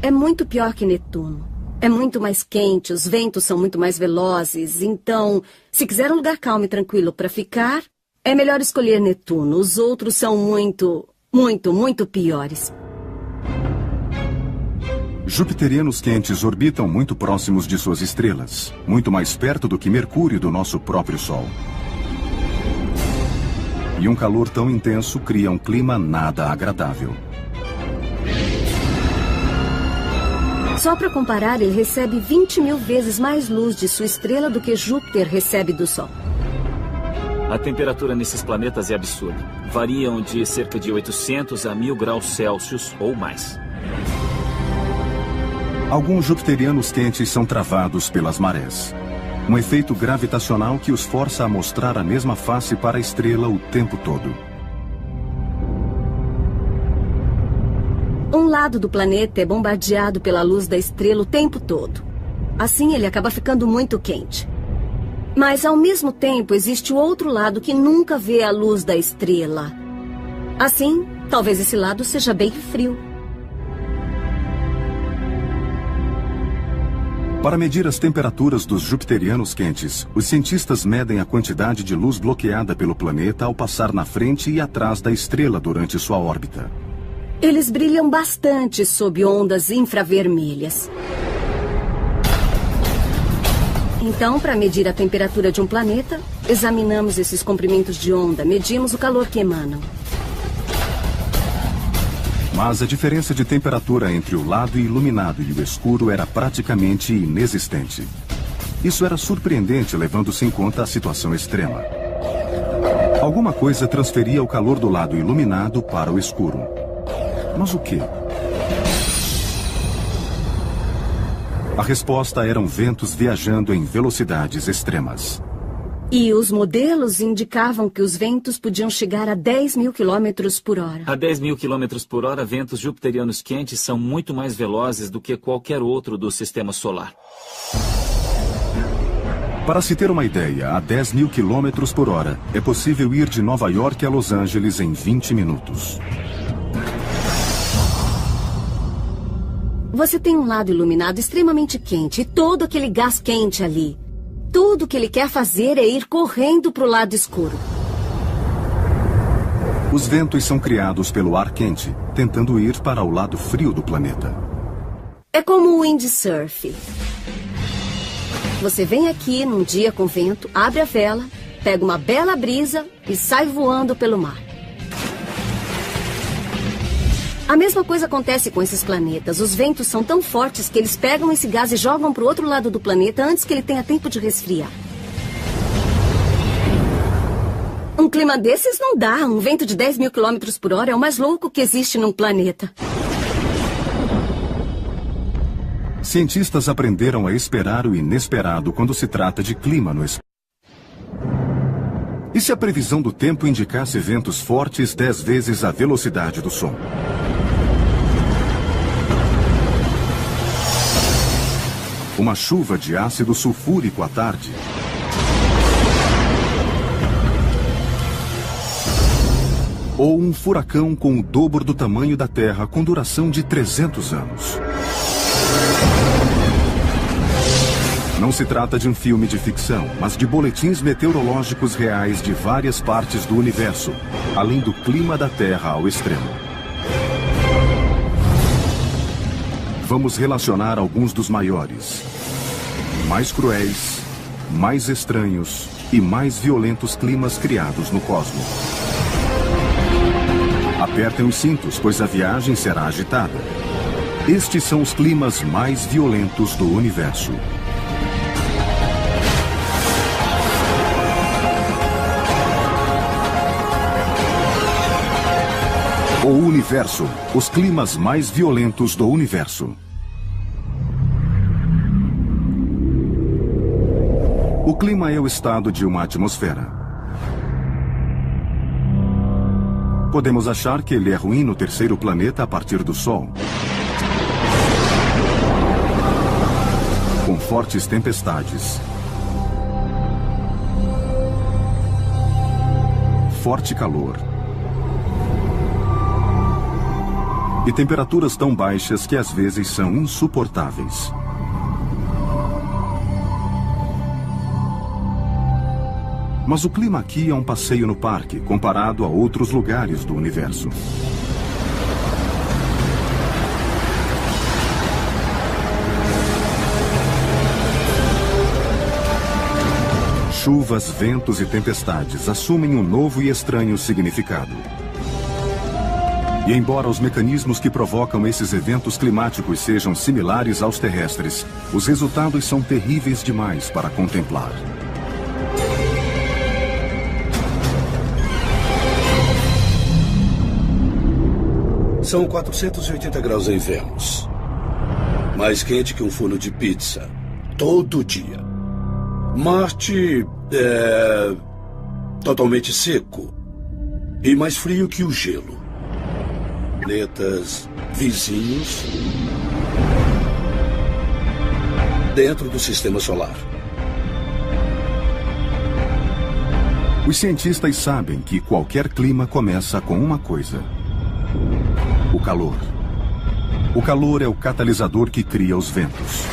É muito pior que Netuno. É muito mais quente, os ventos são muito mais velozes. Então, se quiser um lugar calmo e tranquilo para ficar, é melhor escolher Netuno. Os outros são muito piores. Jupiterianos quentes orbitam muito próximos de suas estrelas, muito mais perto do que Mercúrio do nosso próprio Sol. E um calor tão intenso cria um clima nada agradável. Só para comparar, ele recebe 20.000 vezes mais luz de sua estrela do que Júpiter recebe do Sol. A temperatura nesses planetas é absurda. Variam de cerca de 800 a 1.000 graus Celsius ou mais. Alguns jupiterianos quentes são travados pelas marés. Um efeito gravitacional que os força a mostrar a mesma face para a estrela o tempo todo. Um lado do planeta é bombardeado pela luz da estrela o tempo todo. Assim, ele acaba ficando muito quente. Mas, ao mesmo tempo, existe o outro lado que nunca vê a luz da estrela. Assim, talvez esse lado seja bem frio. Para medir as temperaturas dos jupiterianos quentes, os cientistas medem a quantidade de luz bloqueada pelo planeta ao passar na frente e atrás da estrela durante sua órbita. Eles brilham bastante sob ondas infravermelhas. Então, para medir a temperatura de um planeta, examinamos esses comprimentos de onda, medimos o calor que emanam. Mas a diferença de temperatura entre o lado iluminado e o escuro era praticamente inexistente. Isso era surpreendente, levando-se em conta a situação extrema. Alguma coisa transferia o calor do lado iluminado para o escuro. Mas o quê? A resposta eram ventos viajando em velocidades extremas. E os modelos indicavam que os ventos podiam chegar a 10.000 km por hora. A 10.000 km por hora, ventos jupiterianos quentes são muito mais velozes do que qualquer outro do sistema solar. Para se ter uma ideia, a 10.000 km por hora, é possível ir de Nova York a Los Angeles em 20 minutos. Você tem um lado iluminado extremamente quente e todo aquele gás quente ali. Tudo que ele quer fazer é ir correndo para o lado escuro. Os ventos são criados pelo ar quente, tentando ir para o lado frio do planeta. É como o windsurf. Você vem aqui num dia com vento, abre a vela, pega uma bela brisa e sai voando pelo mar. A mesma coisa acontece com esses planetas. Os ventos são tão fortes que eles pegam esse gás e jogam para o outro lado do planeta antes que ele tenha tempo de resfriar. Um clima desses não dá. Um vento de 10.000 km por hora é o mais louco que existe num planeta. Cientistas aprenderam a esperar o inesperado quando se trata de clima no espaço. E se a previsão do tempo indicasse ventos fortes 10 vezes a velocidade do som? Uma chuva de ácido sulfúrico à tarde. Ou um furacão com o dobro do tamanho da Terra com duração de 300 anos. Não se trata de um filme de ficção, mas de boletins meteorológicos reais de várias partes do universo, além do clima da Terra ao extremo. Vamos relacionar alguns dos maiores, mais cruéis, mais estranhos e mais violentos climas criados no cosmos. Apertem os cintos, pois a viagem será agitada. Estes são os climas mais violentos do universo. O universo, os climas mais violentos do universo. O clima é o estado de uma atmosfera. Podemos achar que ele é ruim no terceiro planeta a partir do Sol. Com fortes tempestades. Forte calor. E temperaturas tão baixas que às vezes são insuportáveis. Mas o clima aqui é um passeio no parque, comparado a outros lugares do universo. Chuvas, ventos e tempestades assumem um novo e estranho significado. E embora os mecanismos que provocam esses eventos climáticos sejam similares aos terrestres, os resultados são terríveis demais para contemplar. São 480 graus em Vênus. Mais quente que um forno de pizza. Todo dia. Marte é totalmente seco. E mais frio que o gelo. Planetas vizinhos dentro do sistema solar. Os cientistas sabem que qualquer clima começa com uma coisa: o calor. O calor é o catalisador que cria os ventos.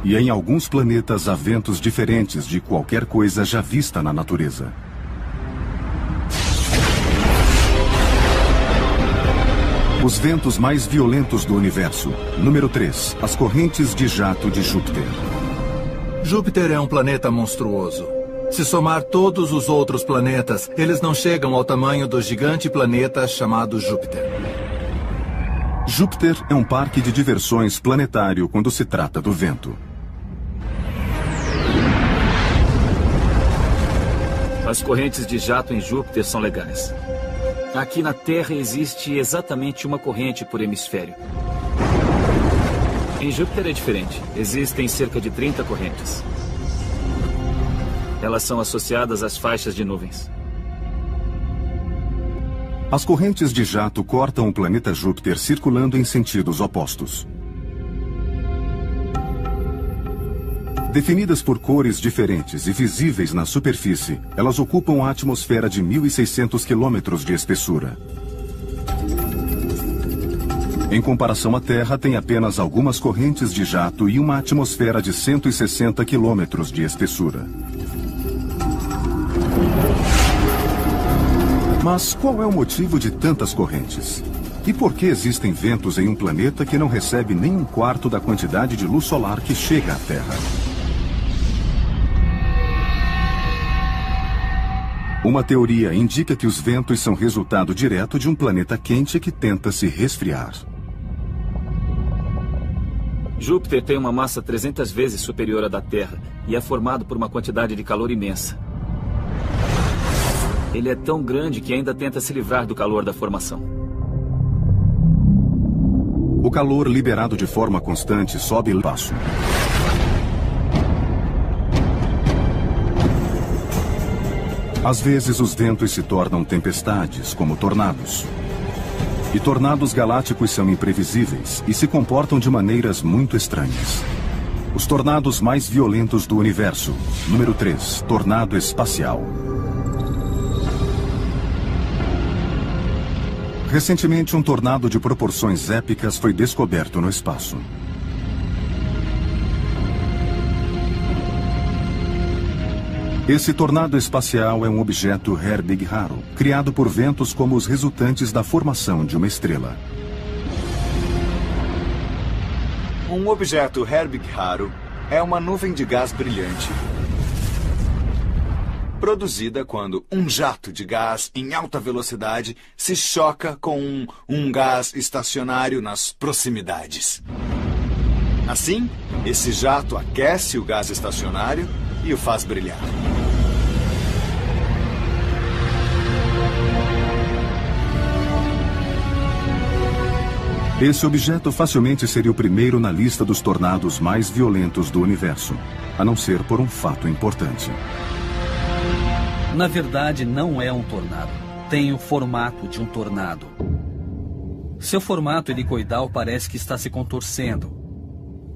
E em alguns planetas há ventos diferentes de qualquer coisa já vista na natureza. Os ventos mais violentos do universo. Número 3. As correntes de jato de Júpiter. Júpiter é um planeta monstruoso. Se somar todos os outros planetas, eles não chegam ao tamanho do gigante planeta chamado Júpiter. Júpiter é um parque de diversões planetário quando se trata do vento. As correntes de jato em Júpiter são legais. Aqui na Terra existe exatamente uma corrente por hemisfério. Em Júpiter é diferente. Existem cerca de 30 correntes. Elas são associadas às faixas de nuvens. As correntes de jato cortam o planeta Júpiter circulando em sentidos opostos. Definidas por cores diferentes e visíveis na superfície, elas ocupam a atmosfera de 1.600 quilômetros de espessura. Em comparação à Terra, tem apenas algumas correntes de jato e uma atmosfera de 160 quilômetros de espessura. Mas qual é o motivo de tantas correntes? E por que existem ventos em um planeta que não recebe nem um quarto da quantidade de luz solar que chega à Terra? Uma teoria indica que os ventos são resultado direto de um planeta quente que tenta se resfriar. Júpiter tem uma massa 300 vezes superior à da Terra e é formado por uma quantidade de calor imensa. Ele é tão grande que ainda tenta se livrar do calor da formação. O calor liberado de forma constante sobe e baixo. Às vezes os ventos se tornam tempestades, como tornados. E tornados galácticos são imprevisíveis e se comportam de maneiras muito estranhas. Os tornados mais violentos do universo. Número 3. Tornado espacial. Recentemente, um tornado de proporções épicas foi descoberto no espaço. Esse tornado espacial é um objeto Herbig raro, criado por ventos como os resultantes da formação de uma estrela. Um objeto Herbig raro é uma nuvem de gás brilhante, produzida quando um jato de gás em alta velocidade se choca com um gás estacionário nas proximidades. Assim, esse jato aquece o gás estacionário e o faz brilhar. Esse objeto facilmente seria o primeiro na lista dos tornados mais violentos do universo, a não ser por um fato importante. Na verdade, não é um tornado. Tem o formato de um tornado. Seu formato helicoidal parece que está se contorcendo.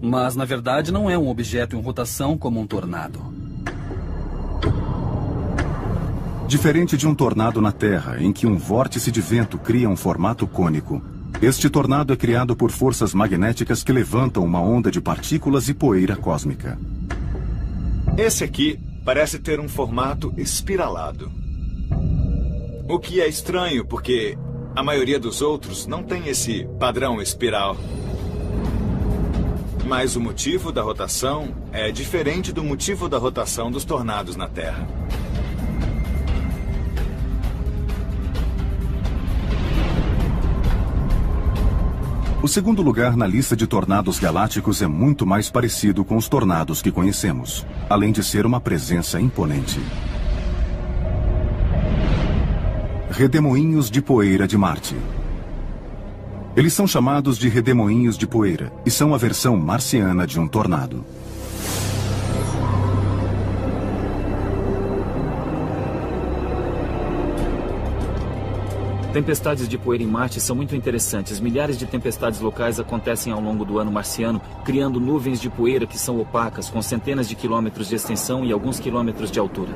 Mas, na verdade, não é um objeto em rotação como um tornado. Diferente de um tornado na Terra, em que um vórtice de vento cria um formato cônico, este tornado é criado por forças magnéticas que levantam uma onda de partículas e poeira cósmica. Esse aqui parece ter um formato espiralado. O que é estranho, porque a maioria dos outros não tem esse padrão espiral. Mas o motivo da rotação é diferente do motivo da rotação dos tornados na Terra. O segundo lugar na lista de tornados galácticos é muito mais parecido com os tornados que conhecemos, além de ser uma presença imponente. Redemoinhos de poeira de Marte. Eles são chamados de redemoinhos de poeira e são a versão marciana de um tornado. Tempestades de poeira em Marte são muito interessantes. Milhares de tempestades locais acontecem ao longo do ano marciano, criando nuvens de poeira que são opacas, com centenas de quilômetros de extensão e alguns quilômetros de altura.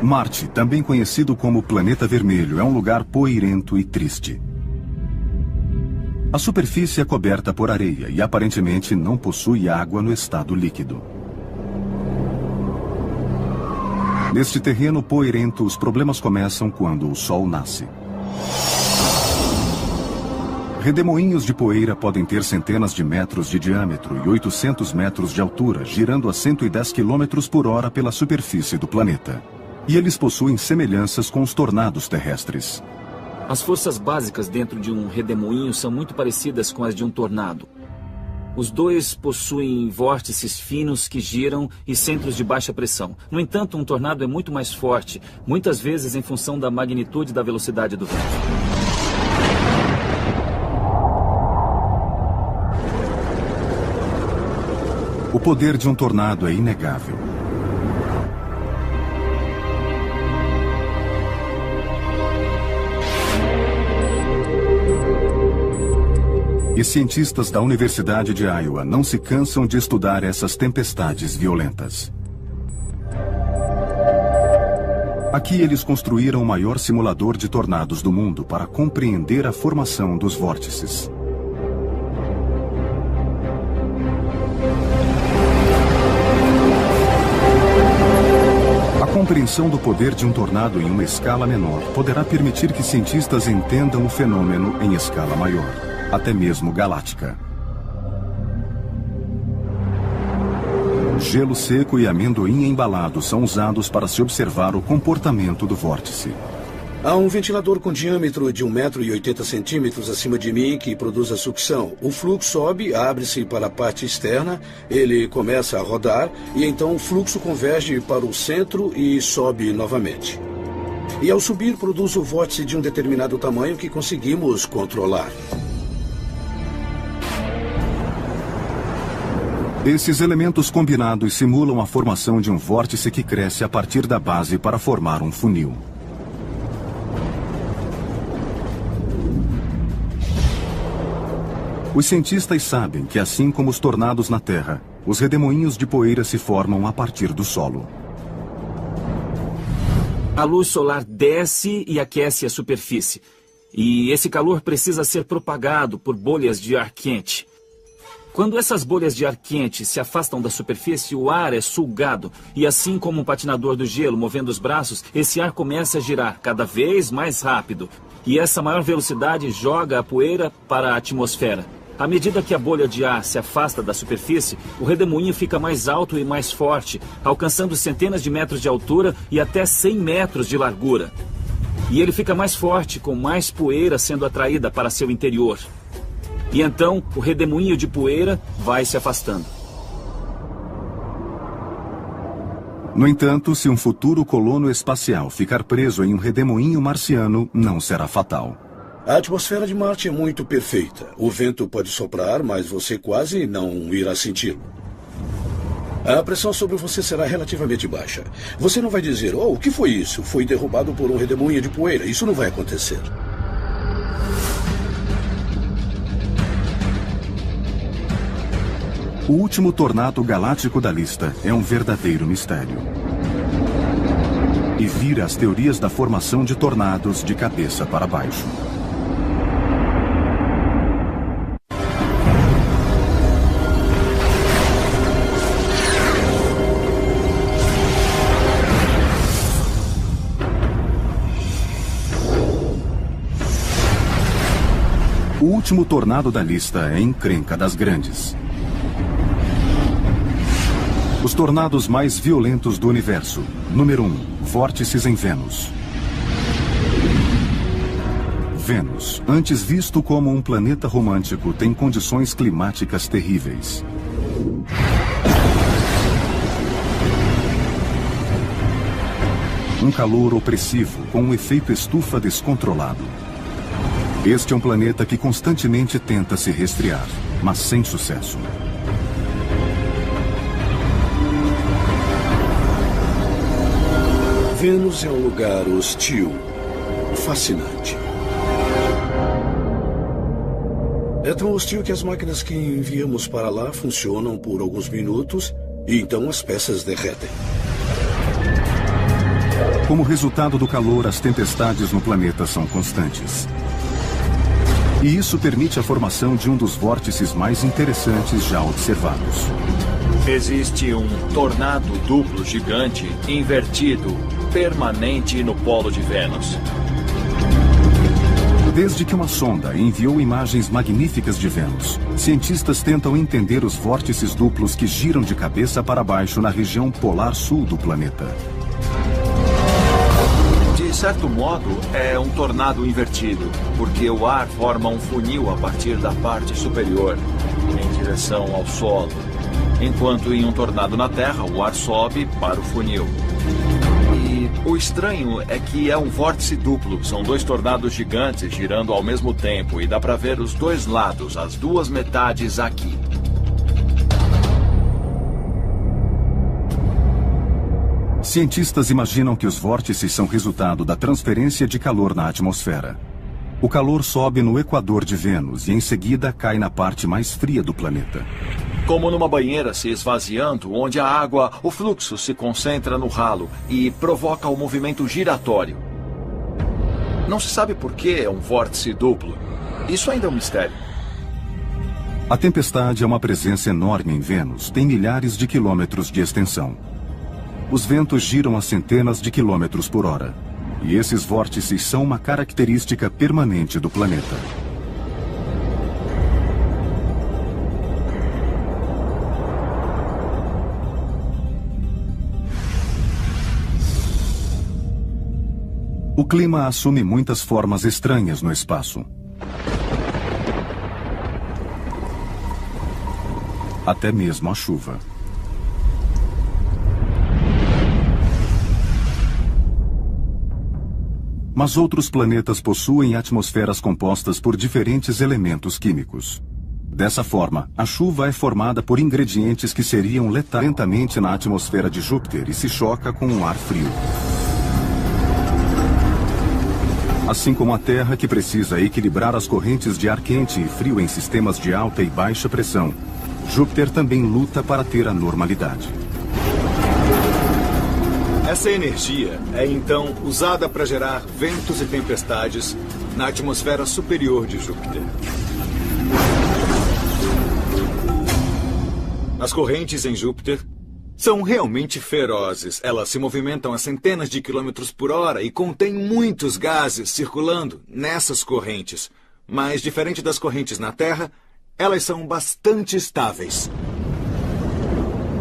Marte, também conhecido como Planeta Vermelho, é um lugar poeirento e triste. A superfície é coberta por areia e aparentemente não possui água no estado líquido. Neste terreno poeirento, os problemas começam quando o Sol nasce. Redemoinhos de poeira podem ter centenas de metros de diâmetro e 800 metros de altura, girando a 110 km por hora pela superfície do planeta. E eles possuem semelhanças com os tornados terrestres. As forças básicas dentro de um redemoinho são muito parecidas com as de um tornado. Os dois possuem vórtices finos que giram e centros de baixa pressão. No entanto, um tornado é muito mais forte, muitas vezes em função da magnitude da velocidade do vento. O poder de um tornado é inegável. E cientistas da Universidade de Iowa não se cansam de estudar essas tempestades violentas. Aqui eles construíram o maior simulador de tornados do mundo para compreender a formação dos vórtices. A compreensão do poder de um tornado em uma escala menor poderá permitir que cientistas entendam o fenômeno em escala maior, até mesmo galáctica. Gelo seco e amendoim embalado são usados para se observar o comportamento do vórtice. Há um ventilador com diâmetro de 1,80 m acima de mim que produz a sucção. O fluxo sobe, abre-se para a parte externa, ele começa a rodar e então o fluxo converge para o centro e sobe novamente. E ao subir produz o vórtice de um determinado tamanho que conseguimos controlar. Esses elementos combinados simulam a formação de um vórtice que cresce a partir da base para formar um funil. Os cientistas sabem que, assim como os tornados na Terra, os redemoinhos de poeira se formam a partir do solo. A luz solar desce e aquece a superfície. E esse calor precisa ser propagado por bolhas de ar quente. Quando essas bolhas de ar quente se afastam da superfície, o ar é sugado. E assim como um patinador do gelo movendo os braços, esse ar começa a girar cada vez mais rápido. E essa maior velocidade joga a poeira para a atmosfera. À medida que a bolha de ar se afasta da superfície, o redemoinho fica mais alto e mais forte, alcançando centenas de metros de altura e até 100 metros de largura. E ele fica mais forte, com mais poeira sendo atraída para seu interior. E então, o redemoinho de poeira vai se afastando. No entanto, se um futuro colono espacial ficar preso em um redemoinho marciano, não será fatal. A atmosfera de Marte é muito perfeita. O vento pode soprar, mas você quase não irá senti-lo. A pressão sobre você será relativamente baixa. Você não vai dizer, oh, o que foi isso? Foi derrubado por um redemoinho de poeira. Isso não vai acontecer. O último tornado galáctico da lista é um verdadeiro mistério. E vira as teorias da formação de tornados de cabeça para baixo. O último tornado da lista é a encrenca das grandes. Os tornados mais violentos do universo. Número 1. Vórtices em Vênus. Vênus, antes visto como um planeta romântico, tem condições climáticas terríveis. Um calor opressivo com um efeito estufa descontrolado. Este é um planeta que constantemente tenta se resfriar, mas sem sucesso. Vênus é um lugar hostil, fascinante. É tão hostil que as máquinas que enviamos para lá funcionam por alguns minutos e então as peças derretem. Como resultado do calor, as tempestades no planeta são constantes. E isso permite a formação de um dos vórtices mais interessantes já observados. Existe um tornado duplo gigante invertido, permanente no polo de Vênus. Desde que uma sonda enviou imagens magníficas de Vênus, cientistas tentam entender os vórtices duplos que giram de cabeça para baixo na região polar sul do planeta. De certo modo, é um tornado invertido, porque o ar forma um funil a partir da parte superior, em direção ao solo, enquanto em um tornado na Terra, o ar sobe para o funil. E o estranho é que é um vórtice duplo, são dois tornados gigantes girando ao mesmo tempo, e dá para ver os dois lados, as duas metades aqui. Cientistas imaginam que os vórtices são resultado da transferência de calor na atmosfera. O calor sobe no equador de Vênus e em seguida cai na parte mais fria do planeta. Como numa banheira se esvaziando, onde a água, o fluxo se concentra no ralo e provoca o movimento giratório. Não se sabe por que é um vórtice duplo. Isso ainda é um mistério. A tempestade é uma presença enorme em Vênus, tem milhares de quilômetros de extensão. Os ventos giram a centenas de quilômetros por hora. E esses vórtices são uma característica permanente do planeta. O clima assume muitas formas estranhas no espaço. Até mesmo a chuva. Mas outros planetas possuem atmosferas compostas por diferentes elementos químicos. Dessa forma, a chuva é formada por ingredientes que seriam lentamente na atmosfera de Júpiter e se choca com um ar frio. Assim como a Terra, que precisa equilibrar as correntes de ar quente e frio em sistemas de alta e baixa pressão, Júpiter também luta para ter a normalidade. Essa energia é então usada para gerar ventos e tempestades na atmosfera superior de Júpiter. As correntes em Júpiter são realmente ferozes. Elas se movimentam a centenas de quilômetros por hora e contêm muitos gases circulando nessas correntes. Mas, diferente das correntes na Terra, elas são bastante estáveis.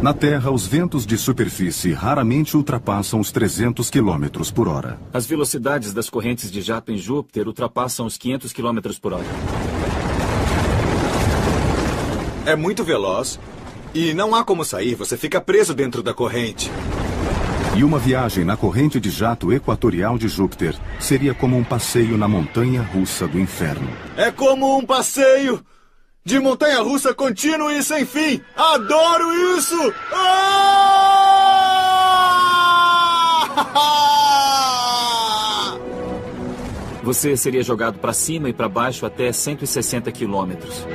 Na Terra, os ventos de superfície raramente ultrapassam os 300 km por hora. As velocidades das correntes de jato em Júpiter ultrapassam os 500 km por hora. É muito veloz e não há como sair, você fica preso dentro da corrente. E uma viagem na corrente de jato equatorial de Júpiter seria como um passeio na montanha-russa do inferno. É como um passeio de montanha-russa contínuo e sem fim. Adoro isso! Você seria jogado para cima e para baixo até 160 quilômetros.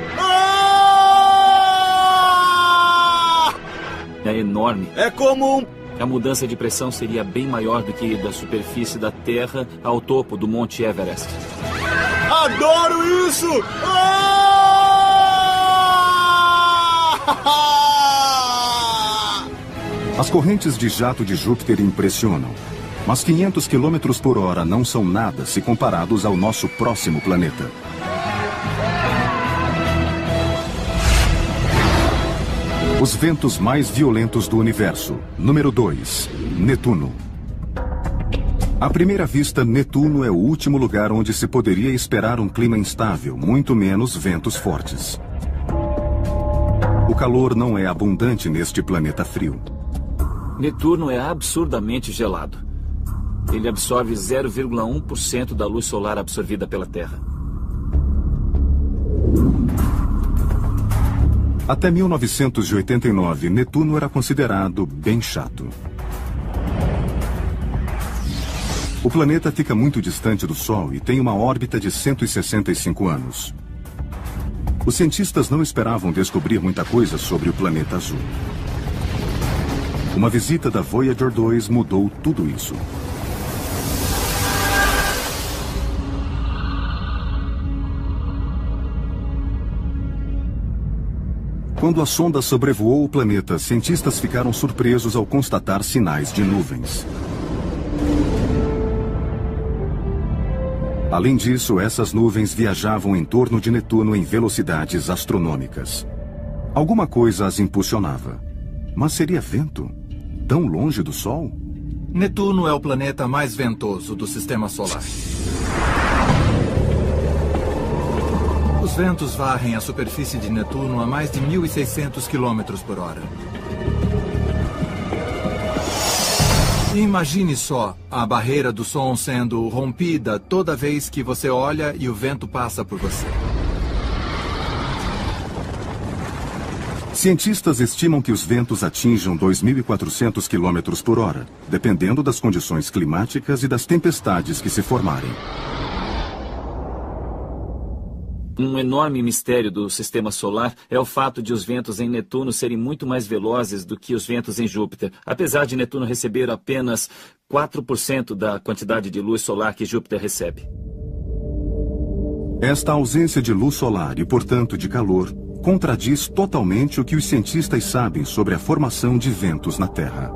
É enorme. É como um... A mudança de pressão seria bem maior do que da superfície da Terra ao topo do Monte Everest. Adoro isso! As correntes de jato de Júpiter impressionam. Mas 500 km por hora não são nada se comparados ao nosso próximo planeta. Os ventos mais violentos do universo. Número 2. Netuno. À primeira vista, Netuno é o último lugar onde se poderia esperar um clima instável, muito menos ventos fortes. O calor não é abundante neste planeta frio. Netuno é absurdamente gelado. Ele absorve 0,1% da luz solar absorvida pela Terra. Até 1989, Netuno era considerado bem chato. O planeta fica muito distante do Sol e tem uma órbita de 165 anos. Os cientistas não esperavam descobrir muita coisa sobre o planeta azul. Uma visita da Voyager 2 mudou tudo isso. Quando a sonda sobrevoou o planeta, cientistas ficaram surpresos ao constatar sinais de nuvens. Além disso, essas nuvens viajavam em torno de Netuno em velocidades astronômicas. Alguma coisa as impulsionava. Mas seria vento? Tão longe do Sol? Netuno é o planeta mais ventoso do Sistema Solar. Os ventos varrem a superfície de Netuno a mais de 1.600 km por hora. E imagine só a barreira do som sendo rompida toda vez que você olha e o vento passa por você. Cientistas estimam que os ventos atinjam 2.400 km por hora, dependendo das condições climáticas e das tempestades que se formarem. Um enorme mistério do Sistema Solar é o fato de os ventos em Netuno serem muito mais velozes do que os ventos em Júpiter, apesar de Netuno receber apenas 4% da quantidade de luz solar que Júpiter recebe. Esta ausência de luz solar e, portanto, de calor, contradiz totalmente o que os cientistas sabem sobre a formação de ventos na Terra.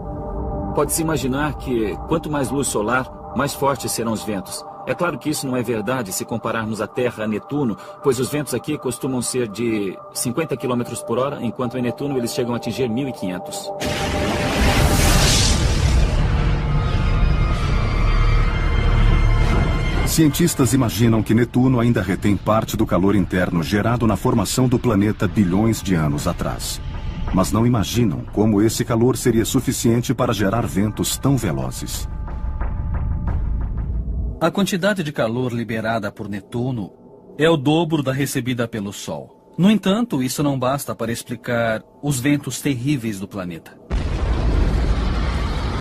Pode-se imaginar que, quanto mais luz solar, mais fortes serão os ventos. É claro que isso não é verdade se compararmos a Terra a Netuno, pois os ventos aqui costumam ser de 50 km por hora, enquanto em Netuno eles chegam a atingir 1.500. Cientistas imaginam que Netuno ainda retém parte do calor interno gerado na formação do planeta bilhões de anos atrás. Mas não imaginam como esse calor seria suficiente para gerar ventos tão velozes. A quantidade de calor liberada por Netuno é o dobro da recebida pelo Sol. No entanto, isso não basta para explicar os ventos terríveis do planeta.